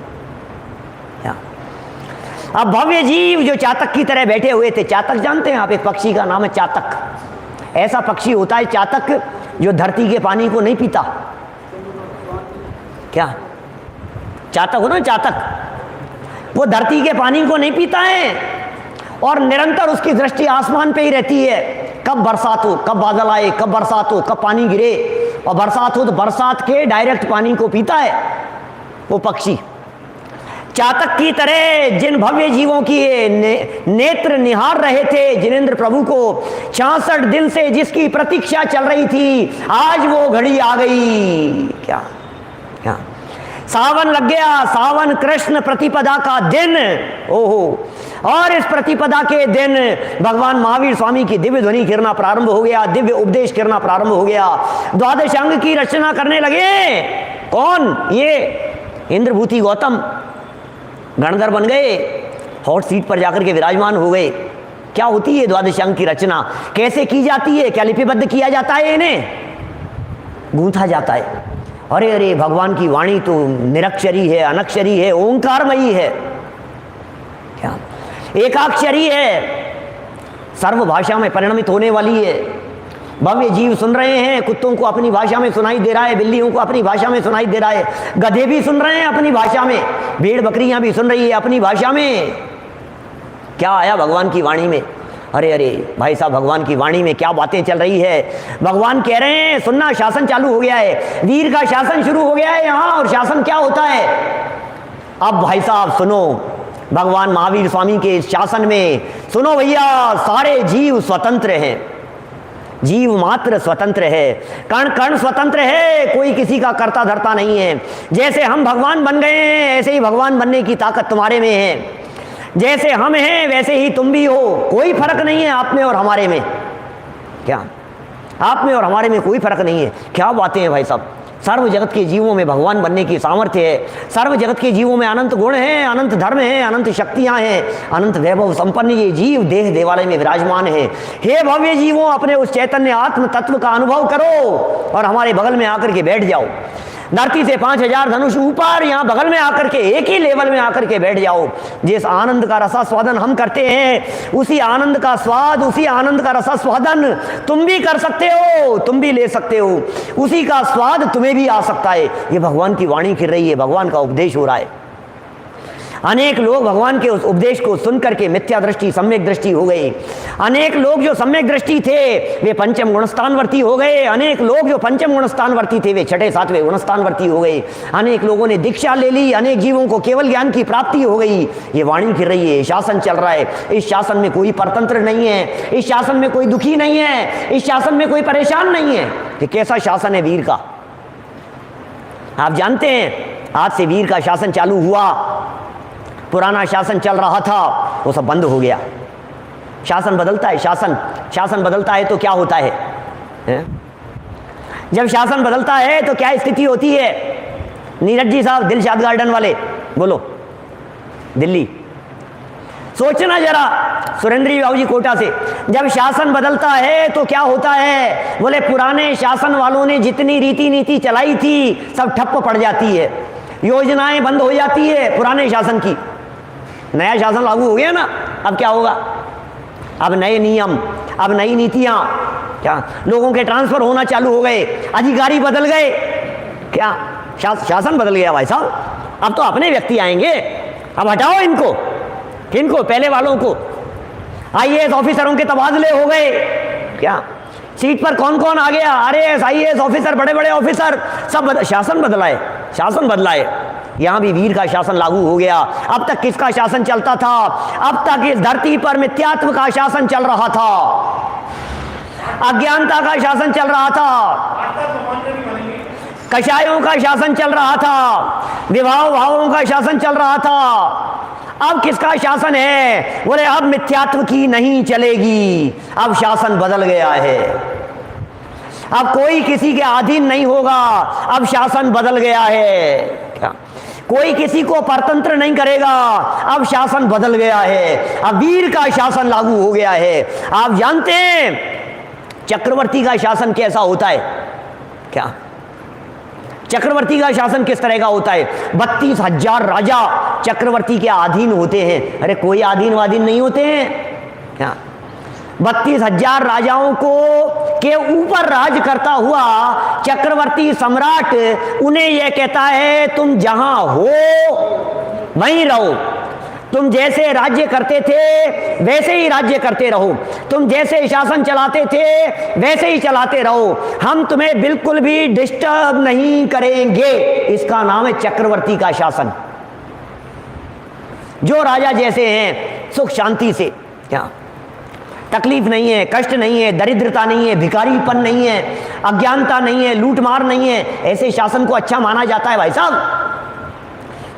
अब भव्य जीव जो चातक की तरह बैठे हुए थे, चातक जानते हैं आप, एक पक्षी का नाम है चातक। ऐसा पक्षी होता है चातक जो धरती के पानी को नहीं पीता। क्या चातक हो ना, चातक, वो धरती के पानी को नहीं पीता है और निरंतर उसकी दृष्टि आसमान पे ही रहती है। कब बरसात हो, कब बादल आए, कब बरसात हो, कब पानी गिरे, और बरसात हो तो बरसात के डायरेक्ट पानी को पीता है वो पक्षी। चातक की तरह जिन भव्य जीवों की नेत्र निहार रहे थे जिनेंद्र प्रभु को, 66 दिन से जिसकी प्रतीक्षा चल रही थी, आज वो घड़ी आ गई। क्या क्या सावन लग गया, सावन कृष्ण प्रतिपदा का दिन। ओहो, और इस प्रतिपदा के दिन भगवान महावीर स्वामी की दिव्य ध्वनि गिरना प्रारंभ हो गया, दिव्य उपदेश गिरना प्रारंभ हो गया। द्वादश अंग की रचना करने लगे। कौन? ये इंद्रभूति गौतम गणधर बन गए, हॉट सीट पर जाकर के विराजमान हो गए। क्या होती है द्वादश अंग की रचना, कैसे की जाती है, क्या लिपिबद्ध किया जाता है, इन्हें गूंथा जाता है। अरे अरे, भगवान की वाणी तो निरक्षरी है, अनक्षरी है, ओंकारमयी है, क्या एकाक्षरी है, सर्व भाषा में परिणमित होने वाली है। भव्य जीव सुन रहे हैं, कुत्तों को अपनी भाषा में सुनाई दे रहा है, बिल्लियों को अपनी भाषा में सुनाई दे रहा है, गधे भी सुन रहे हैं अपनी भाषा में, भेड़ बकरियां भी सुन रही है अपनी भाषा में। क्या आया भगवान की वाणी में? अरे अरे भाई साहब, भगवान की वाणी में क्या बातें चल रही है। भगवान कह रहे हैं सुनना, शासन चालू हो गया है, वीर का शासन शुरू हो गया है यहाँ। और शासन क्या होता है? अब भाई साहब सुनो, भगवान महावीर स्वामी के शासन में सुनो भैया, सारे जीव स्वतंत्र हैं, जीव मात्र स्वतंत्र है, कण कण स्वतंत्र है, कोई किसी का कर्ता धर्ता नहीं है। जैसे हम भगवान बन गए हैं, ऐसे ही भगवान बनने की ताकत तुम्हारे में है। जैसे हम हैं वैसे ही तुम भी हो, कोई फर्क नहीं है आप में और हमारे में। क्या आप में और हमारे में कोई फर्क नहीं है? क्या बातें हैं भाई साहब। सर्व जगत के जीवों में भगवान बनने की सामर्थ्य है, सर्व जगत के जीवों में अनंत गुण हैं, अनंत धर्म हैं, अनंत शक्तियां हैं, अनंत वैभव संपन्न ये जीव देह देवालय में विराजमान है। हे भव्य जीवों, अपने उस चैतन्य आत्म तत्व का अनुभव करो और हमारे बगल में आकर के बैठ जाओ। धरती से 5000 धनुष ऊपर, यहाँ बगल में आकर के एक ही लेवल में आकर के बैठ जाओ। जिस आनंद का रसास्वादन हम करते हैं, उसी आनंद का स्वाद, उसी आनंद का रसास्वादन तुम भी कर सकते हो, तुम भी ले सकते हो, उसी का स्वाद तुम्हें भी आ सकता है। ये भगवान की वाणी फिर रही है, भगवान का उपदेश हो रहा है। अनेक लोग भगवान के उस उपदेश को सुन करके मिथ्या दृष्टि सम्यक दृष्टि हो गए। अनेक लोग जो सम्यक दृष्टि थे वे पंचम गुणस्थानवर्ती हो गए। अनेक लोग जो पंचम गुणस्थानवर्ती थे वे छठे सातवें गुणस्थानवर्ती हो गए। अनेक लोगों ने दीक्षा ले ली, अनेक जीवों को केवल ज्ञान की प्राप्ति हो गई। ये वाणी फिर रही है, शासन चल रहा है। इस शासन में कोई परतंत्र नहीं है, इस शासन में कोई दुखी नहीं है, इस शासन में कोई परेशान नहीं है। ये कैसा शासन है वीर का? आप जानते हैं आज से वीर का शासन चालू हुआ। पुराना शासन चल रहा था वो सब बंद हो गया। शासन बदलता है, शासन बदलता है तो क्या होता है? जब शासन बदलता है तो क्या स्थिति होती है? नीरज जी साहब, दिलशाद गार्डन वाले, बोलो। दिल्ली, सोचना जरा, सुरेंद्र बाबू जी कोटा से, जब शासन बदलता है तो क्या होता है? बोले पुराने शासन वालों ने जितनी रीति नीति चलाई थी सब ठप्प पड़ जाती है, योजनाएं बंद हो जाती है पुराने शासन की। नया शासन लागू हो गया ना, अब क्या होगा? अब नए नियम, अब नई नीतियां, क्या लोगों के ट्रांसफर होना चालू हो गए, अधिकारी बदल गए, क्या शासन बदल गया भाई साहब। अब तो अपने व्यक्ति आएंगे, अब हटाओ इनको, किनको, पहले वालों को। आईएएस ऑफिसरों के तबादले हो गए, क्या सीट पर कौन कौन आ गया, आरएएस आईएएस ऑफिसर, बड़े बड़े ऑफिसर सब शासन बदलाए, शासन बदलाए। यहां भी वीर का शासन लागू हो गया। अब तक किसका शासन चलता था? अब तक इस धरती पर मिथ्यात्व का शासन चल रहा था, अज्ञानता का शासन चल रहा था, कषायों का शासन चल रहा था, विवाह भावों का शासन चल रहा था। अब किसका शासन है? बोले अब मिथ्यात्व की नहीं चलेगी, अब शासन बदल गया है, अब कोई किसी के अधीन नहीं होगा, अब शासन बदल गया है। क्या कोई किसी को परतंत्र नहीं करेगा, अब शासन बदल गया है, अब वीर का शासन लागू हो गया है। आप जानते हैं चक्रवर्ती का शासन कैसा होता है? क्या चक्रवर्ती का शासन किस तरह का होता है? 32,000 राजा चक्रवर्ती के अधीन होते हैं। अरे कोई अधीन वाधीन नहीं होते हैं, क्या 32,000 राजाओं को के ऊपर राज करता हुआ चक्रवर्ती सम्राट उन्हें यह कहता है तुम जहां हो वहीं रहो, तुम जैसे राज्य करते थे वैसे ही राज्य करते रहो, तुम जैसे शासन चलाते थे वैसे ही चलाते रहो, हम तुम्हें बिल्कुल भी डिस्टर्ब नहीं करेंगे। इसका नाम है चक्रवर्ती का शासन। जो राजा जैसे हैं सुख शांति से, क्या तकलीफ नहीं है, कष्ट नहीं है, दरिद्रता नहीं है, भिखारीपन नहीं है, अज्ञानता नहीं है, लूटमार नहीं है, ऐसे शासन को अच्छा माना जाता है भाई साहब।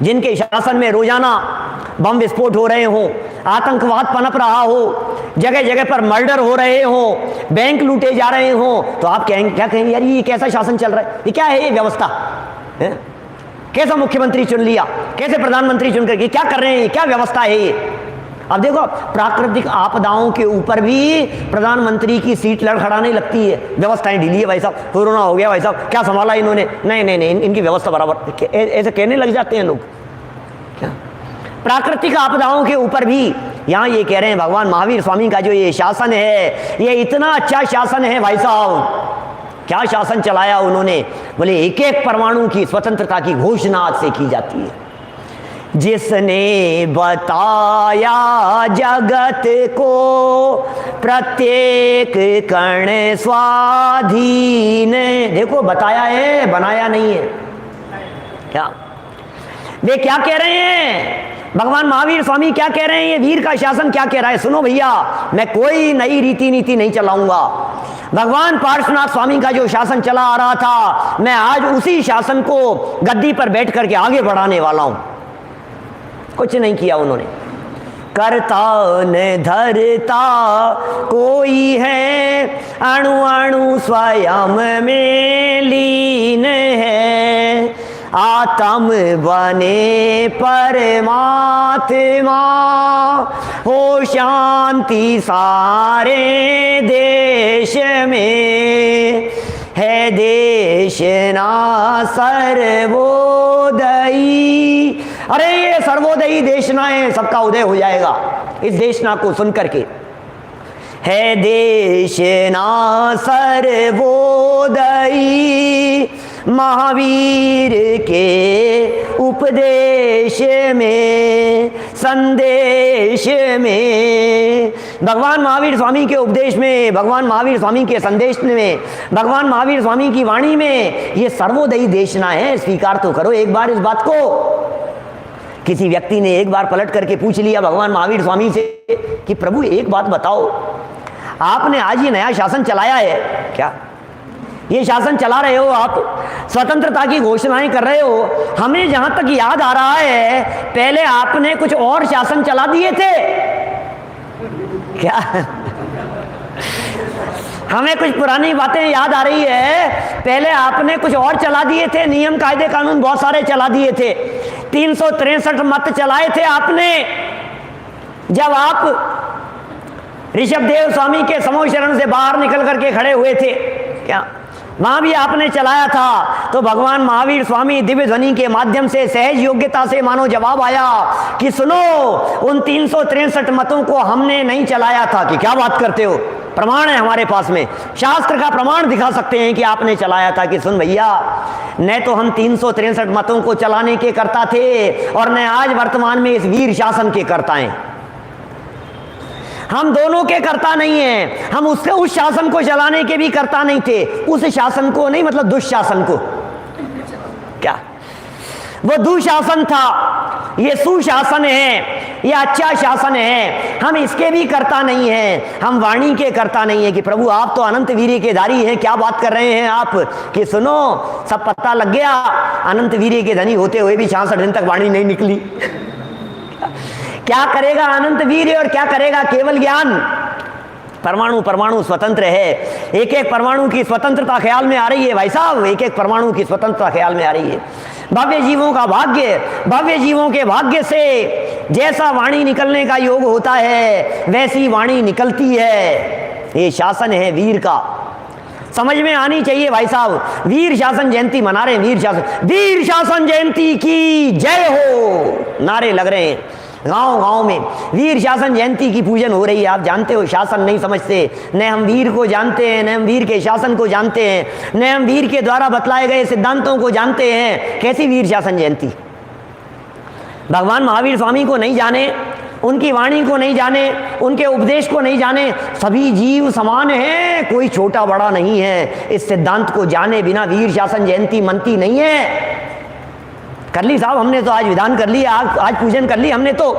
जिनके शासन में रोजाना बम विस्फोट हो रहे हो, आतंकवाद पनप रहा हो, जगह जगह पर मर्डर हो रहे हो, बैंक लूटे जा रहे हो, तो आप कहेंगे, क्या कहेंगे, यार ये कैसा शासन चल रहा है, ये क्या है, ये व्यवस्था है? कैसा मुख्यमंत्री चुन लिया, कैसे प्रधानमंत्री चुन करके क्या कर रहे हैं, क्या व्यवस्था है ये? अब देखो प्राकृतिक आपदाओं के ऊपर भी प्रधानमंत्री की सीट लड़खड़ाने लगती है, व्यवस्थाएं ढीली है भाई साहब, कोरोना हो गया भाई साहब, क्या संभाला इन्होंने, नहीं नहीं नहीं इनकी व्यवस्था बराबर, ऐसे कहने लग जाते हैं लोग। क्या प्राकृतिक आपदाओं के ऊपर भी यहाँ ये कह रहे हैं भगवान महावीर स्वामी का जो ये शासन है, ये इतना अच्छा शासन है भाई साहब। क्या शासन चलाया उन्होंने? बोले एक एक परमाणु की स्वतंत्रता की घोषणा आज से की जाती है। जिसने बताया जगत को प्रत्येक कण स्वाधीन, देखो बताया है, बनाया नहीं है। क्या वे क्या कह रहे हैं? भगवान महावीर स्वामी क्या कह रहे हैं? ये वीर का शासन क्या कह रहा है? सुनो भैया, मैं कोई नई रीति नीति नहीं चलाऊंगा। भगवान पार्श्वनाथ स्वामी का जो शासन चला आ रहा था, मैं आज उसी शासन को गद्दी पर बैठ करके आगे बढ़ाने वाला हूं। कुछ नहीं किया उन्होंने। करता न धरता कोई है, अणु अणु स्वयं में लीन है, आत्म बने परमात्मा, हो शांति सारे देश में, है देश ना सर्वोदयी। अरे ये सर्वोदयी देशना है, सबका उदय हो जाएगा इस देशना को सुन करके। है देशना सर्वोदयी, महावीर के उपदेश में, संदेश में, भगवान महावीर स्वामी के उपदेश में, भगवान महावीर स्वामी के संदेश में, भगवान महावीर स्वामी की वाणी में ये सर्वोदयी देशना है। स्वीकार तो करो एक बार इस बात को। किसी व्यक्ति ने एक बार पलट करके पूछ लिया भगवान महावीर स्वामी से कि प्रभु एक बात बताओ, आपने आज ये नया शासन चलाया है, क्या ये शासन चला रहे हो आप, स्वतंत्रता की घोषणाएं कर रहे हो, हमें जहां तक याद आ रहा है पहले आपने कुछ और शासन चला दिए थे क्या? हमें कुछ पुरानी बातें याद आ रही है, पहले आपने कुछ और चला दिए थे, नियम कायदे कानून बहुत सारे चला दिए थे। 363 मत चलाए थे आपने जब आप ऋषभदेव स्वामी के समूह शरण से बाहर निकल करके खड़े हुए थे, क्या वहां भी आपने चलाया था? तो भगवान महावीर स्वामी दिव्य ध्वनि के माध्यम से सहज योग्यता से मानो जवाब आया कि सुनो, उन 363 मतों को हमने नहीं चलाया था। कि क्या बात करते हो? प्रमाण है हमारे पास में, शास्त्र का प्रमाण दिखा सकते हैं कि आपने चलाया था। कि सुन भैया, न तो हम 363 मतों को चलाने के कर्ता थे और न आज वर्तमान में इस वीर शासन के कर्ता हैं। हम दोनों के कर्ता नहीं हैं। हम उसके उस शासन को चलाने के भी कर्ता नहीं थे। उस शासन को नहीं, मतलब दुशासन को। क्या वो दुशासन था, ये सुशासन है, ये अच्छा शासन है। हम इसके भी कर्ता नहीं हैं। हम वाणी के कर्ता नहीं है कि प्रभु आप तो अनंत वीर्य के धारी हैं, क्या बात कर रहे हैं आप। कि सुनो, सब पता लग गया, अनंत वीर्य के धनी होते हुए भी 66 दिन तक वाणी नहीं निकली। क्या करेगा अनंत वीर्य और क्या करेगा केवल ज्ञान। परमाणु परमाणु स्वतंत्र है। एक एक परमाणु की स्वतंत्रता ख्याल में आ रही है भाई साहब, एक एक परमाणु की स्वतंत्रता ख्याल में आ रही है। भव्य जीवों का भाग्य, भव्य जीवों के भाग्य से जैसा वाणी निकलने का योग होता है वैसी वाणी निकलती है। ये शासन है वीर का, समझ में आनी चाहिए भाई साहब। वीर शासन जयंती मना रहे हैं, वीर शासन जयंती की जय हो नारे लग रहे हैं गांव गांव में। वीर शासन जयंती की पूजन हो रही है। आप जानते हो, शासन नहीं समझते, न हम वीर को जानते हैं, न हम वीर के शासन को जानते हैं, न हम वीर के द्वारा बतलाए गए सिद्धांतों को जानते हैं। कैसी वीर शासन जयंती। भगवान महावीर स्वामी को नहीं जाने, उनकी वाणी को नहीं जाने, उनके उपदेश को नहीं जाने। सभी जीव समान हैं, कोई छोटा बड़ा नहीं है। इस सिद्धांत को जाने बिना वीर शासन जयंती मनती नहीं है। कर ली साहब, हमने तो आज विधान कर लिया, आज पूजन कर ली हमने। तो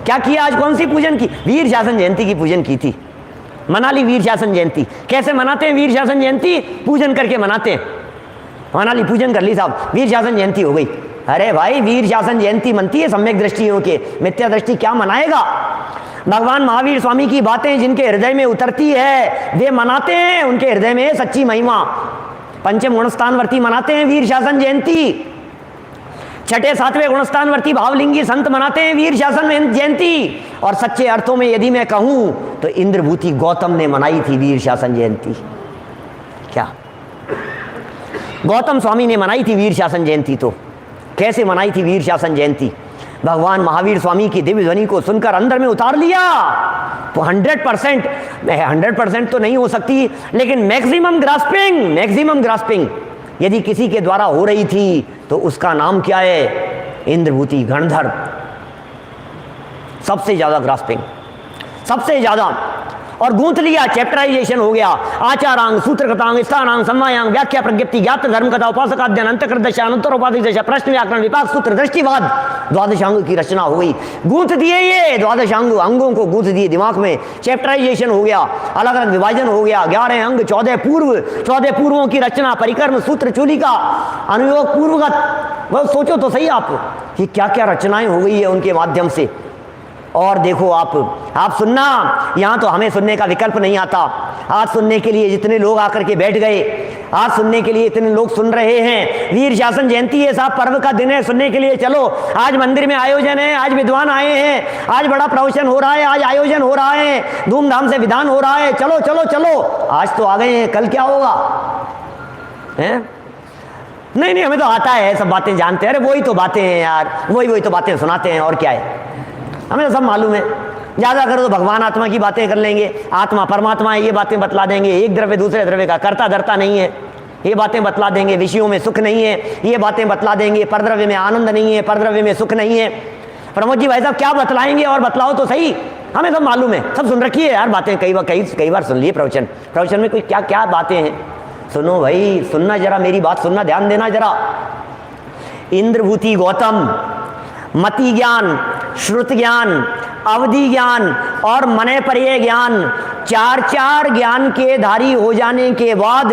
क्या किया आज, कौन सी पूजन की? वीर शासन जयंती की पूजन की थी, मना ली वीर शासन जयंती। कैसे मनाते हैं वीर शासन जयंती? पूजन करके मनाते हैं। मना ली, पूजन कर ली साहब, वीर शासन जयंती हो गई। अरे भाई, वीर शासन जयंती मनती है सम्यक दृष्टियों के, मिथ्या दृष्टि क्या मनाएगा। भगवान महावीर स्वामी की बातें जिनके हृदय में उतरती है वे मनाते हैं, उनके हृदय में सच्ची महिमा। पंचम गुणस्थानवर्ती मनाते हैं वीर शासन जयंती। छठे सातवें गुणस्थानवर्ती भावलिंगी संत मनाते हैं वीर शासन जयंती। और सच्चे अर्थों में यदि मैं कहूं तो इंद्रभूति गौतम ने मनाई थी वीर शासन जयंती। क्या गौतम स्वामी ने मनाई थी वीर शासन जयंती। तो कैसे मनाई थी वीर शासन जयंती? भगवान महावीर स्वामी की दिव्य ध्वनि को सुनकर अंदर में उतार लिया तो 100% तो नहीं हो सकती, लेकिन मैक्सिमम ग्रास्पिंग यदि किसी के द्वारा हो रही थी तो उसका नाम क्या है? इंद्रभूति गणधर। सबसे ज्यादा ग्रास्पिंग, सबसे ज्यादा। और गूंथ लिया, चैप्टराइजेशन हो गया। आचारांग, सूत्रकथांग, स्थानांग, सम्मायांग, व्याख्या, प्रज्ञप्ति, ज्ञात धर्म कथा, उपासकाध्ययन, अंतकृत दशा, अंतरोपाधिक दशा, प्रश्न, व्याकरण, विपाक, सूत्र, दृष्टिवाद, द्वादशांग की रचना हो गई। गूंथ दिए ये द्वादशांग, अंगों को गूंथ दिए दिमाग में। चैप्टराइजेशन हो गया, अलग अलग विभाजन हो गया। 11 अंग, 14 पूर्व, 14 पूर्वों की रचना, परिक्रम, सूत्र, चूलिका, अनुयोग, पूर्वगत। वह सोचो तो सही आप कि क्या क्या रचनाएं हो गई है उनके माध्यम से। और देखो आप सुनना, यहाँ तो हमें सुनने का विकल्प नहीं आता। आज सुनने के लिए जितने लोग आकर के बैठ गए, आज सुनने के लिए इतने लोग सुन रहे हैं। वीर शासन जयंती है साहब, पर्व का दिन है, सुनने के लिए चलो। आज मंदिर में आयोजन है, आज विद्वान आए हैं, आज बड़ा प्रवचन हो रहा है, आज आयोजन हो रहा है, धूमधाम से विधान हो रहा है। चलो चलो चलो, आज तो आ गए हैं, कल क्या होगा है? नहीं, हमें तो आता है, सब बातें जानते हैं। अरे वही तो बातें हैं यार, वही तो बातें सुनाते हैं, और क्या है, हमें तो सब मालूम है। ज्यादा करो तो भगवान आत्मा की बातें कर लेंगे, आत्मा परमात्मा है ये बातें बतला देंगे। एक द्रव्य दूसरे द्रव्य का कर्ता धर्ता नहीं है, ये बातें बतला देंगे। विषयों में सुख नहीं है, ये बातें बतला देंगे। परद्रव्य में आनंद नहीं है, परद्रव्य में सुख नहीं है। प्रमोद जी भाई साहब क्या बतलाएंगे, और बतलाओ तो सही, हमें सब मालूम है, सब सुन रखी है यार बातें। कई बार सुन लिए प्रवचन में कोई क्या क्या बातें हैं। सुनो भाई, सुनना जरा, मेरी बात सुनना, ध्यान देना जरा। इंद्रभूति गौतम मति ज्ञान, श्रुत ज्ञान, अवधि ज्ञान और मने पर्ये ज्ञान, चार ज्ञान के धारी हो जाने के बाद,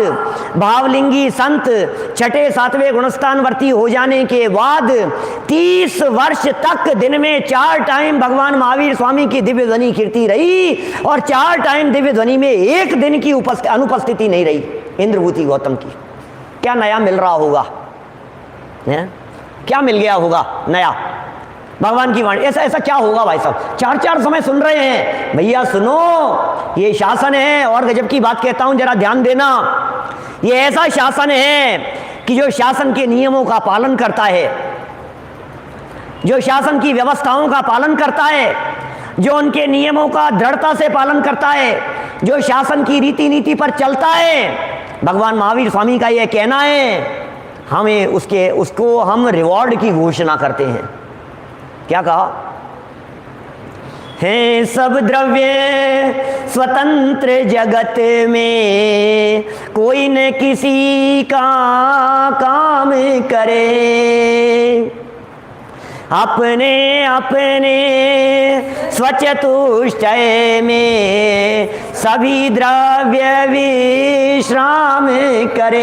भावलिंगी संत छठे सातवें गुणस्थानवर्ती हो जाने के बाद 30 वर्ष तक दिन में 4 टाइम भगवान महावीर स्वामी की दिव्य ध्वनि कीर्ति रही, और 4 टाइम दिव्य ध्वनि में एक दिन की अनुपस्थिति नहीं रही इंद्रभूति गौतम की। क्या नया मिल रहा होगा, क्या मिल गया होगा नया भगवान की वाणी? ऐसा क्या होगा भाई साहब? 4 समय सुन रहे हैं। भैया सुनो, ये शासन है, और गजब की बात कहता हूं, जरा ध्यान देना। ये ऐसा शासन है कि जो शासन के नियमों का पालन करता है, जो शासन की व्यवस्थाओं का पालन करता है, जो उनके नियमों का दृढ़ता से पालन करता है, जो शासन की रीति नीति पर चलता है, भगवान महावीर स्वामी का यह कहना है, हमें उसको हम रिवॉर्ड की घोषणा करते हैं। क्या कहा? हैं सब द्रव्य स्वतंत्र जगत में, कोई न किसी का काम करे, अपने अपने स्वचतुष्टय में सभी द्रव्य विश्राम करे।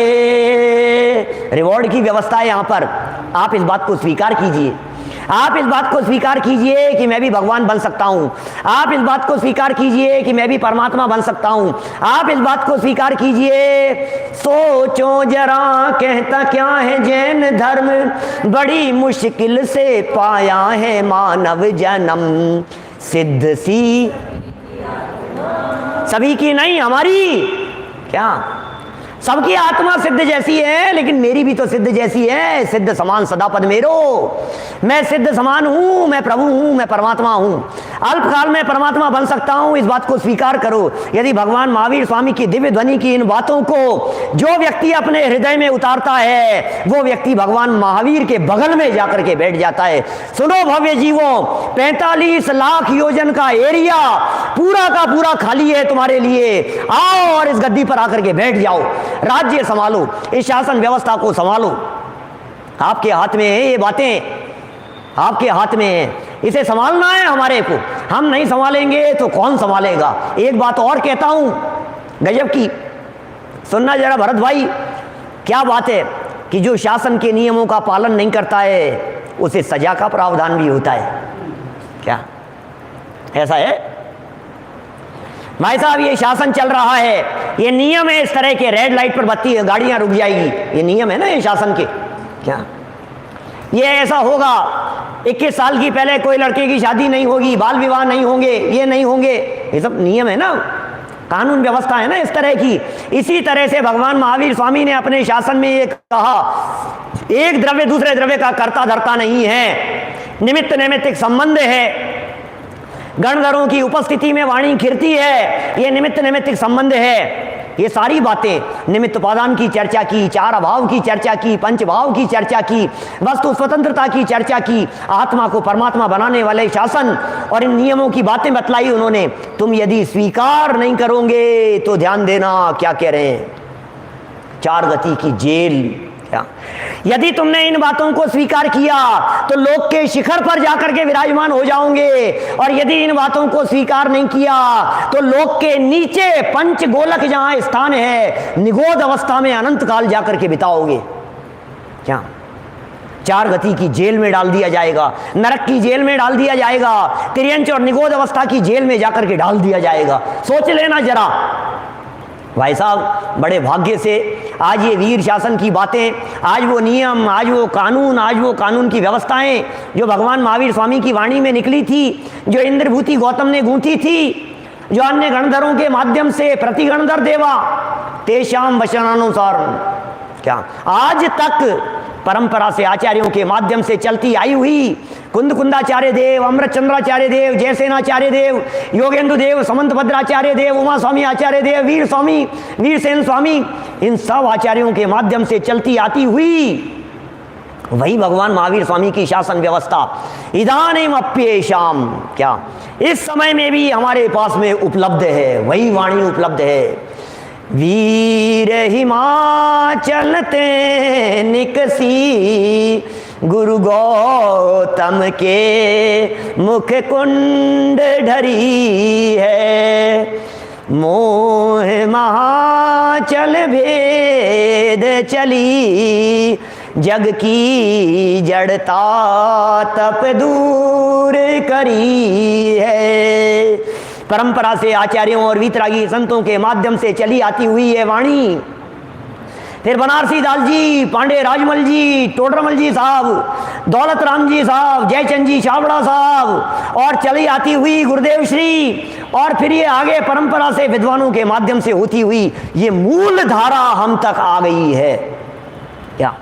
रिवॉर्ड की व्यवस्था है यहाँ पर। आप इस बात को स्वीकार कीजिए, आप इस बात को स्वीकार कीजिए कि मैं भी भगवान बन सकता हूं। आप इस बात को स्वीकार कीजिए कि मैं भी परमात्मा बन सकता हूं। आप इस बात को स्वीकार कीजिए। सोचो जरा, कहता क्या है जैन धर्म, बड़ी मुश्किल से पाया है मानव जन्म, सिद्ध सी सभी की नहीं हमारी। क्या? सबकी आत्मा सिद्ध जैसी है, लेकिन मेरी भी तो सिद्ध जैसी है। सिद्ध समान सदा पद मेरो, मैं सिद्ध समान हूं, मैं प्रभु हूं, मैं परमात्मा हूं। अल्पकाल में परमात्मा बन सकता हूं, इस बात को स्वीकार करो। यदि भगवान महावीर स्वामी की दिव्य ध्वनि की इन बातों को जो व्यक्ति अपने हृदय में उतारता है, वो व्यक्ति भगवान महावीर के बगल में जाकर के बैठ जाता है। सुनो भव्य जीवों, 45 लाख योजन का एरिया पूरा का पूरा खाली है तुम्हारे लिए। आओ और इस गद्दी पर आकर के बैठ जाओ, राज्य संभालो, इस शासन व्यवस्था को संभालो। आपके हाथ में है ये बातें, आपके हाथ में है, इसे संभालना है हमारे को। हम नहीं संभालेंगे तो कौन संभालेगा? एक बात और कहता हूं गजब की, सुनना जरा भरत भाई। क्या बात है कि जो शासन के नियमों का पालन नहीं करता है उसे सजा का प्रावधान भी होता है। क्या ऐसा है भाई साहब? ये शासन चल रहा है, ये नियम है, इस तरह के रेड लाइट पर बत्ती गाड़ियां रुक जाएगी, ये नियम है ना ये शासन के। क्या ये ऐसा होगा? 21 साल की पहले कोई लड़के की शादी नहीं होगी, बाल विवाह नहीं होंगे, ये नहीं होंगे, ये सब नियम है ना, कानून व्यवस्था है ना इस तरह की। इसी तरह से भगवान महावीर स्वामी ने अपने शासन में ये कहा, एक द्रव्य दूसरे द्रव्य का कर्ता धर्ता नहीं है, निमित्त नैमित्तिक संबंध है। गणधरों की उपस्थिति में वाणी खिरती है, ये निमित्त नैमित्तिक संबंध है। ये सारी बातें, निमित्त उपादान की चर्चा की, चार अभाव की चर्चा की, पंच भाव की चर्चा की, वस्तु स्वतंत्रता की चर्चा की, आत्मा को परमात्मा बनाने वाले शासन और इन नियमों की बातें बतलाई उन्होंने। तुम यदि स्वीकार नहीं करोगे तो ध्यान देना क्या कह रहे हैं, 4 गति की जेल। क्या यदि तुमने इन बातों को स्वीकार किया तो लोक के शिखर पर जाकर के विराजमान हो जाओगे, और यदि इन बातों को स्वीकार नहीं किया तो लोक के नीचे पंच गोलक जहां स्थान है, निगोद अवस्था में अनंत काल जाकर के बिताओगे। क्या 4 गति की जेल में डाल दिया जाएगा, नरक की जेल में डाल दिया जाएगा, तिर्यंच और निगोद अवस्था की जेल में जाकर के डाल दिया जाएगा। सोच लेना जरा भाई साहब, बड़े भाग्य से आज ये वीर शासन की बातें, आज वो नियम, आज वो कानून की व्यवस्थाएं जो भगवान महावीर स्वामी की वाणी में निकली थी, जो इंद्रभूति गौतम ने गूंथी थी, जो अन्य गणधरों के माध्यम से प्रति गणधर देवा तेषाम वचनानुसार, क्या आज तक परंपरा से आचार्यों के माध्यम से चलती आई हुई कुंद कुंदाचार्य देव, अमृत चंद्राचार्य देव, जयसेनाचार्य देव, योगेंद्र देव, समंत भद्राचार्य देव, उमा स्वामी आचार्य देव, वीर स्वामी, वीरसेन स्वामी, इन सब आचार्यों के माध्यम से चलती आती हुई वही भगवान महावीर स्वामी की शासन व्यवस्था इदानीम अप्येषाम, क्या इस समय में भी हमारे पास में उपलब्ध है, वही वाणी उपलब्ध है। वीर हिमाचल ते निकसी, गुरु गौतम के मुख कुंड ढरी है, मोह महाचल भेद चली, जग की जड़ता तप दूर करी है। परंपरा से आचार्यों और वीतरागी संतों के माध्यम से चली आती हुई है वाणी। फिर बनारसी दास जी, पांडे राजमल जी, टोडरमल जी साहब, दौलत राम जी साहब, जयचंद जी छाबड़ा साहब, और चली आती हुई गुरुदेव श्री, और फिर ये आगे परंपरा से विद्वानों के माध्यम से होती हुई ये मूल धारा हम तक आ गई है। क्या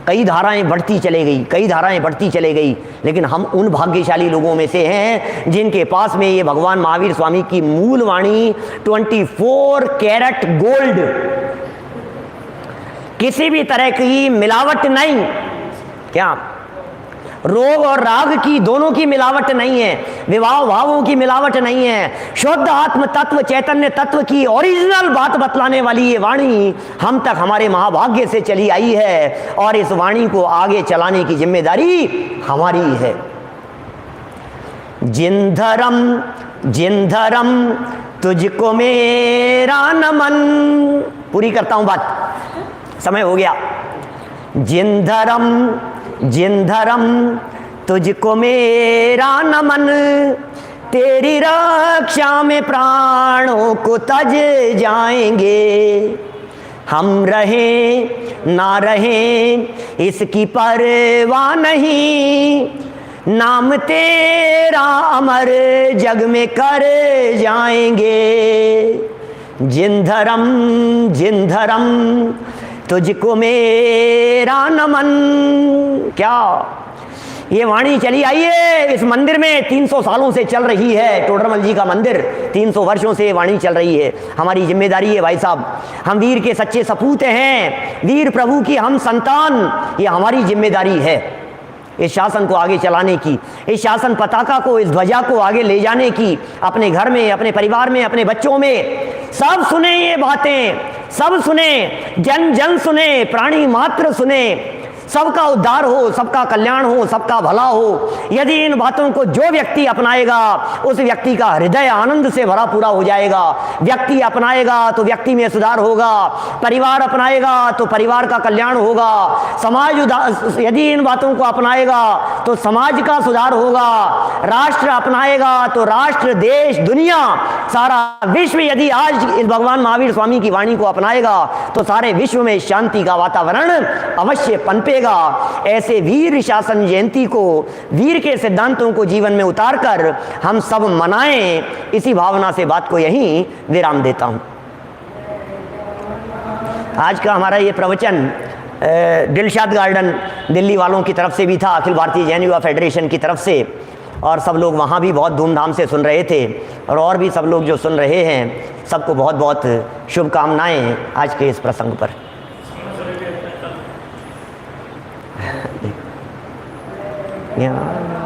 कई धाराएं बढ़ती चले गई, कई धाराएं बढ़ती चले गई, लेकिन हम उन भाग्यशाली लोगों में से हैं जिनके पास में ये भगवान महावीर स्वामी की मूल वाणी 24 कैरेट गोल्ड, किसी भी तरह की मिलावट नहीं, क्या रोग और राग की दोनों की मिलावट नहीं है, विवाह भावों की मिलावट नहीं है, शुद्ध आत्म तत्व चैतन्य तत्व की ओरिजिनल बात बतलाने वाली ये वाणी हम तक हमारे महाभाग्य से चली आई है और इस वाणी को आगे चलाने की जिम्मेदारी हमारी है। जिन धर्म तुझको मेरा नमन, पूरी करता हूं बात, समय हो गया। जिन धर्म तुझको मेरा नमन, तेरी रक्षा में प्राणों को तज जाएंगे। हम रहें ना रहें इसकी परवाह नहीं, नाम तेरा अमर जग में कर जाएंगे। जिन धर्म तुझको मेरा नमन। क्या ये वाणी चली आई है इस मंदिर में, 300 सालों से चल रही है। टोडरमल जी का मंदिर 300 वर्षों से वाणी चल रही है। हमारी जिम्मेदारी है भाई साहब, हम वीर के सच्चे सपूत हैं, वीर प्रभु की हम संतान, ये हमारी जिम्मेदारी है इस शासन को आगे चलाने की, इस शासन पताका को, इस ध्वजा को आगे ले जाने की, अपने घर में, अपने परिवार में, अपने बच्चों में। सब सुने ये बातें, सब सुने, जन जन सुने, प्राणी मात्र सुने, सबका उद्धार हो, सबका कल्याण हो, सबका भला हो। यदि इन बातों को जो व्यक्ति अपनाएगा उस व्यक्ति का हृदय आनंद से भरा पूरा हो जाएगा। व्यक्ति अपनाएगा तो व्यक्ति में सुधार होगा, परिवार अपनाएगा तो परिवार का कल्याण होगा, समाज यदि इन बातों को अपनाएगा तो समाज का सुधार होगा, राष्ट्र अपनाएगा तो राष्ट्र, देश, दुनिया, सारा विश्व यदि आज इस भगवान महावीर स्वामी की वाणी को अपनाएगा तो सारे विश्व में शांति का वातावरण अवश्य पनपे। ऐसे वीर शासन जयंती को, वीर के सिद्धांतों को जीवन में उतारकर हम सब मनाएं, इसी भावना से बात को यहीं विराम देता हूं। आज का हमारा ये प्रवचन दिलशाद गार्डन दिल्ली वालों की तरफ से भी था, अखिल भारतीय जैन युवा फेडरेशन की तरफ से, और सब लोग वहाँ भी बहुत धूमधाम से सुन रहे थे, और भी सब लोग जो सुन रहे हैं सबको बहुत बहुत शुभकामनाएं आज के इस प्रसंग पर। Yeah.